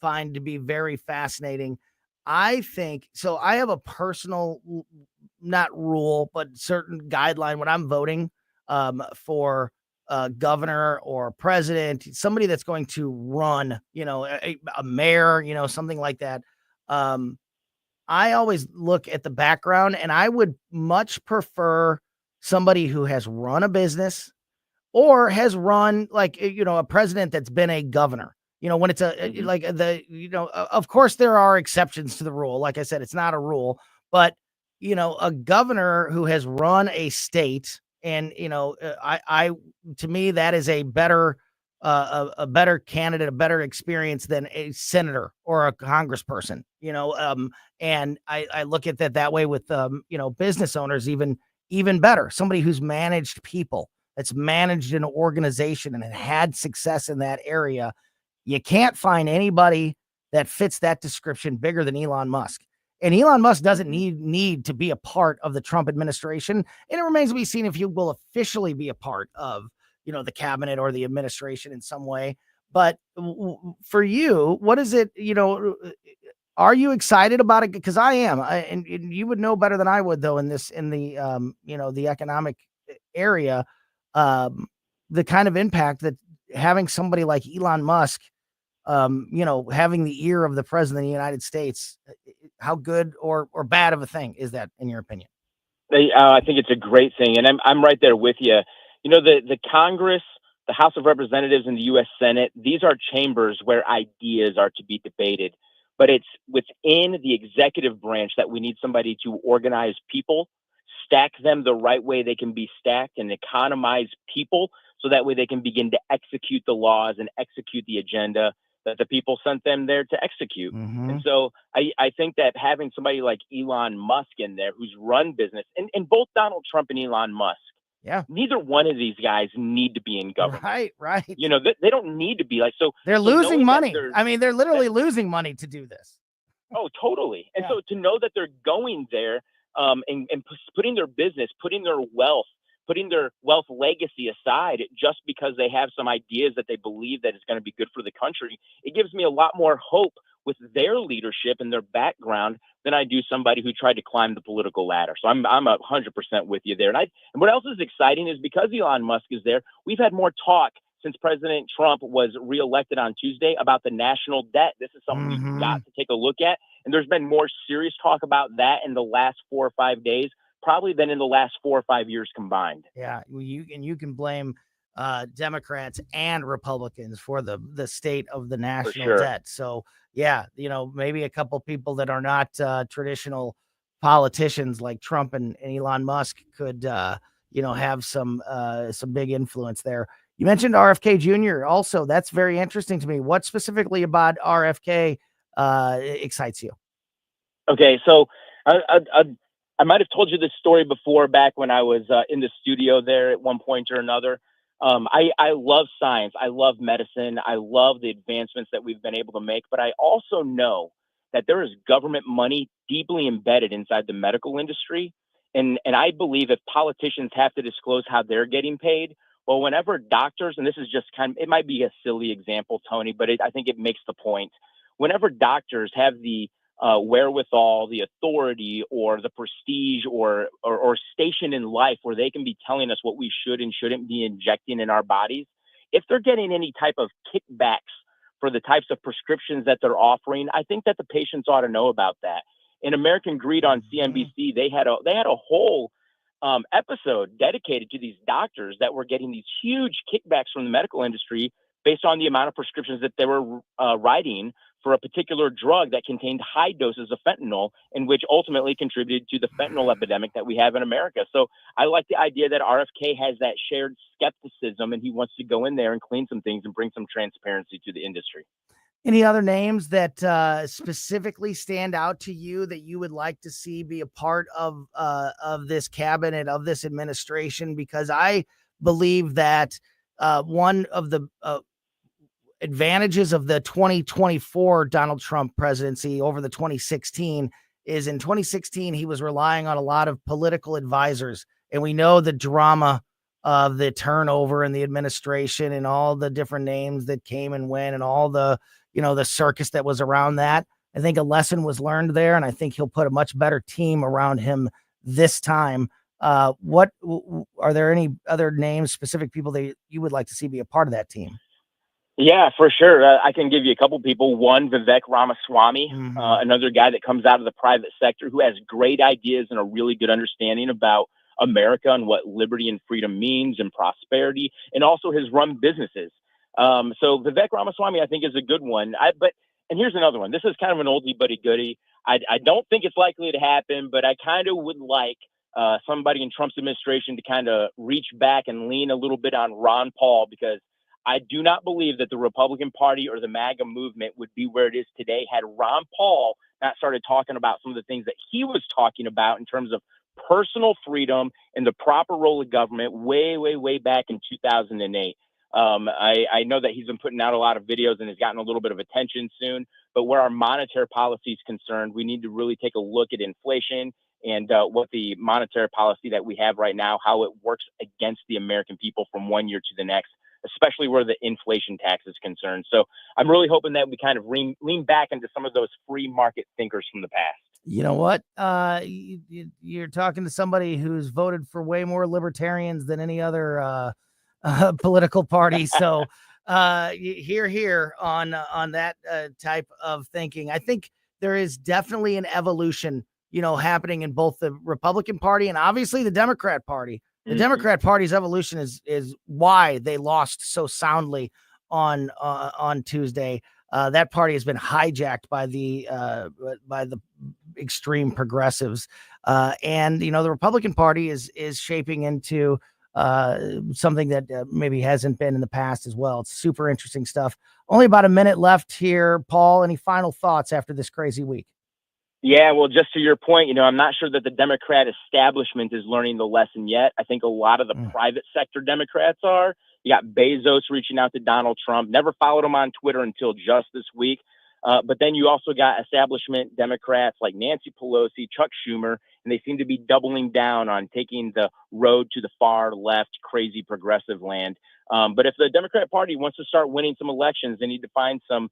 find to be very fascinating. I think so. I have a personal, not rule, but certain guideline when I'm voting for governor or president, somebody that's going to run, a mayor, something like that. I always look at the background, and I would much prefer somebody who has run a business or has run a president that's been a governor. When it's like of course there are exceptions to the rule. Like I said, it's not a rule, but a governor who has run a state, and I to me that is a better a better candidate, a better experience than a senator or a congressperson. And I look at that way with business owners, even better. Somebody who's managed people, that's managed an organization and had success in that area. You can't find anybody that fits that description bigger than Elon Musk. And Elon Musk doesn't need to be a part of the Trump administration. And it remains to be seen if he will officially be a part of, the cabinet or the administration in some way. But for you, what is it, are you excited about it? Because I am, and you would know better than I would, though, in the the economic area, the kind of impact that having somebody like Elon Musk, having the ear of the president of the United States, how good or bad of a thing is that, in your opinion? I think it's a great thing, and I'm right there with you. The Congress, the House of Representatives, and the U.S. Senate, these are chambers where ideas are to be debated. But it's within the executive branch that we need somebody to organize people, stack them the right way they can be stacked, and economize people so that way they can begin to execute the laws and execute the agenda that the people sent them there to execute. And so I think that having somebody like Elon Musk in there who's run business, and both Donald Trump and Elon Musk, neither one of these guys need to be in government. Right. They don't need to be like, so they're losing money. I mean, they're literally losing money to do this. Oh, totally. And so to know that they're going there and putting their business, putting their wealth legacy aside just because they have some ideas that they believe that is going to be good for the country, it gives me a lot more hope with their leadership and their background than I do somebody who tried to climb the political ladder. So I'm 100% with you there. And what else is exciting is because Elon Musk is there, we've had more talk since President Trump was reelected on Tuesday about the national debt. This is something we've got to take a look at. And there's been more serious talk about that in the last 4 or 5 days, probably than in the last 4 or 5 years combined. Yeah, you can blame Democrats and Republicans for the state of the national debt. So yeah, maybe a couple people that are not traditional politicians like Trump and Elon Musk could have some big influence there. You mentioned RFK Jr. also. That's very interesting to me. What specifically about RFK excites you? Okay, so I might have told you this story before back when I was in the studio there at one point or another. I love science. I love medicine. I love the advancements that we've been able to make. But I also know that there is government money deeply embedded inside the medical industry. And I believe if politicians have to disclose how they're getting paid, well, whenever doctors, and this is just it might be a silly example, Tony, but I think it makes the point. Whenever doctors have the wherewithal, the authority, or the prestige, or station in life where they can be telling us what we should and shouldn't be injecting in our bodies, if they're getting any type of kickbacks for the types of prescriptions that they're offering, I think that the patients ought to know about that. In American Greed on CNBC, they had a whole episode dedicated to these doctors that were getting these huge kickbacks from the medical industry based on the amount of prescriptions that they were writing for a particular drug that contained high doses of fentanyl, and which ultimately contributed to the fentanyl epidemic that we have in America. So I like the idea that RFK has that shared skepticism, and he wants to go in there and clean some things and bring some transparency to the industry. Any other names that specifically stand out to you that you would like to see be a part of this cabinet, of this administration? Because I believe that one of the advantages of the 2024 Donald Trump presidency over the 2016 is in 2016, he was relying on a lot of political advisors. And we know the drama of the turnover in the administration and all the different names that came and went and all the, the circus that was around that. I think a lesson was learned there, and I think he'll put a much better team around him this time. What are there any other names, specific people that you would like to see be a part of that team? Yeah, for sure. I can give you a couple people. One, Vivek Ramaswamy, another guy that comes out of the private sector who has great ideas and a really good understanding about America and what liberty and freedom means and prosperity, and also has run businesses. So Vivek Ramaswamy, I think, is a good one. And here's another one. This is kind of an oldie but a goodie. I don't think it's likely to happen, but I kind of would like somebody in Trump's administration to kind of reach back and lean a little bit on Ron Paul, because I do not believe that the Republican Party or the MAGA movement would be where it is today had Ron Paul not started talking about some of the things that he was talking about in terms of personal freedom and the proper role of government way back in 2008. I know that he's been putting out a lot of videos and has gotten a little bit of attention soon, but where our monetary policy is concerned, we need to really take a look at inflation and what the monetary policy that we have right now, how it works against the American people from one year to the next, especially where the inflation tax is concerned. So I'm really hoping that we kind of lean back into some of those free market thinkers from the past. You know what? You're talking to somebody who's voted for way more libertarians than any other political party. So here on that type of thinking. I think there is definitely an evolution, happening in both the Republican Party and obviously the Democrat Party. The Democrat Party's evolution is why they lost so soundly on Tuesday. That party has been hijacked by the extreme progressives, and the Republican Party is shaping into something that maybe hasn't been in the past as well. It's super interesting stuff. Only about a minute left here, Paul. Any final thoughts after this crazy week? Yeah, well, just to your point, I'm not sure that the Democrat establishment is learning the lesson yet. I think a lot of the private sector Democrats are. You got Bezos reaching out to Donald Trump, never followed him on Twitter until just this week. But then you also got establishment Democrats like Nancy Pelosi, Chuck Schumer, and they seem to be doubling down on taking the road to the far left, crazy progressive land. But if the Democrat Party wants to start winning some elections, they need to find some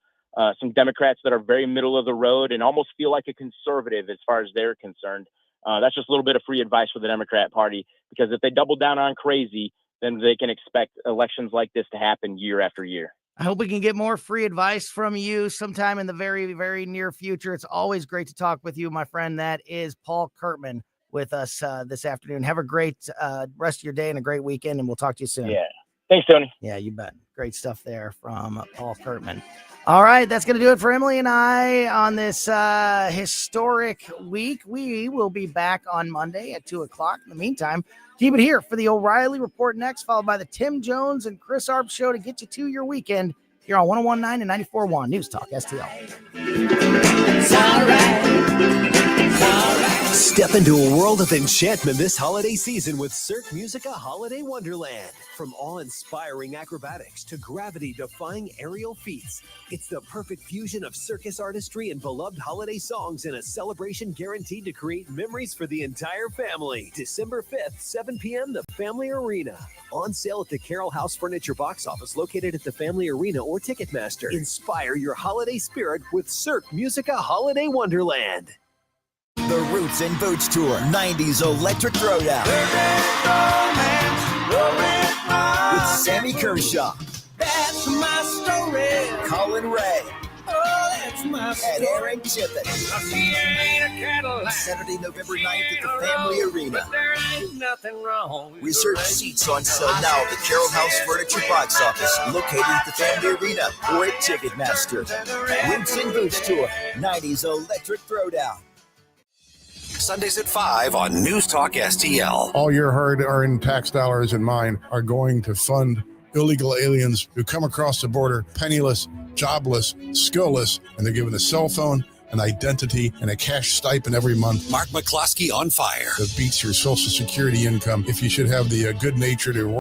Democrats that are very middle of the road and almost feel like a conservative as far as they're concerned. That's just a little bit of free advice for the Democrat Party, because if they double down on crazy, then they can expect elections like this to happen year after year. I hope we can get more free advice from you sometime in the very, very near future. It's always great to talk with you, my friend. That is Paul Kurtman with us this afternoon. Have a great rest of your day and a great weekend, and we'll talk to you soon. Yeah. Thanks, Tony. Yeah, you bet. Great stuff there from Paul Kurtman. All right, that's going to do it for Emily and I on this historic week. We will be back on Monday at 2 o'clock. In the meantime, keep it here for the O'Reilly Report next, followed by the Tim Jones and Chris Arp Show to get you to your weekend here on 101.9 and 94.1 News Talk STL. It's all right. It's all right. Step into a world of enchantment this holiday season with Cirque Musica Holiday Wonderland. From awe-inspiring acrobatics to gravity-defying aerial feats, it's the perfect fusion of circus artistry and beloved holiday songs in a celebration guaranteed to create memories for the entire family. December 5th, 7 p.m., the Family Arena. On sale at the Carroll House Furniture box office located at the Family Arena or Ticketmaster. Inspire your holiday spirit with Cirque Musica Holiday Wonderland. The Roots and Boots Tour 90s Electric Throwdown with Sammy Kershaw, That's my story. Colin Ray, Oh, that's my story. and Aaron Tippett. She ain't a Cadillac. Saturday, November 9th at the Family Arena. But there ain't nothing wrong with Reserve the seats on sale now at the Carroll House Furniture box office located at the Family Arena or at Ticketmaster. Roots and Boots Tour 90s Electric Throwdown. Sundays at 5 on News Talk STL. All your hard-earned tax dollars and mine are going to fund illegal aliens who come across the border penniless, jobless, skillless, and they're given a cell phone, an identity, and a cash stipend every month. Mark McCloskey on fire. That beats your Social Security income if you should have the good nature to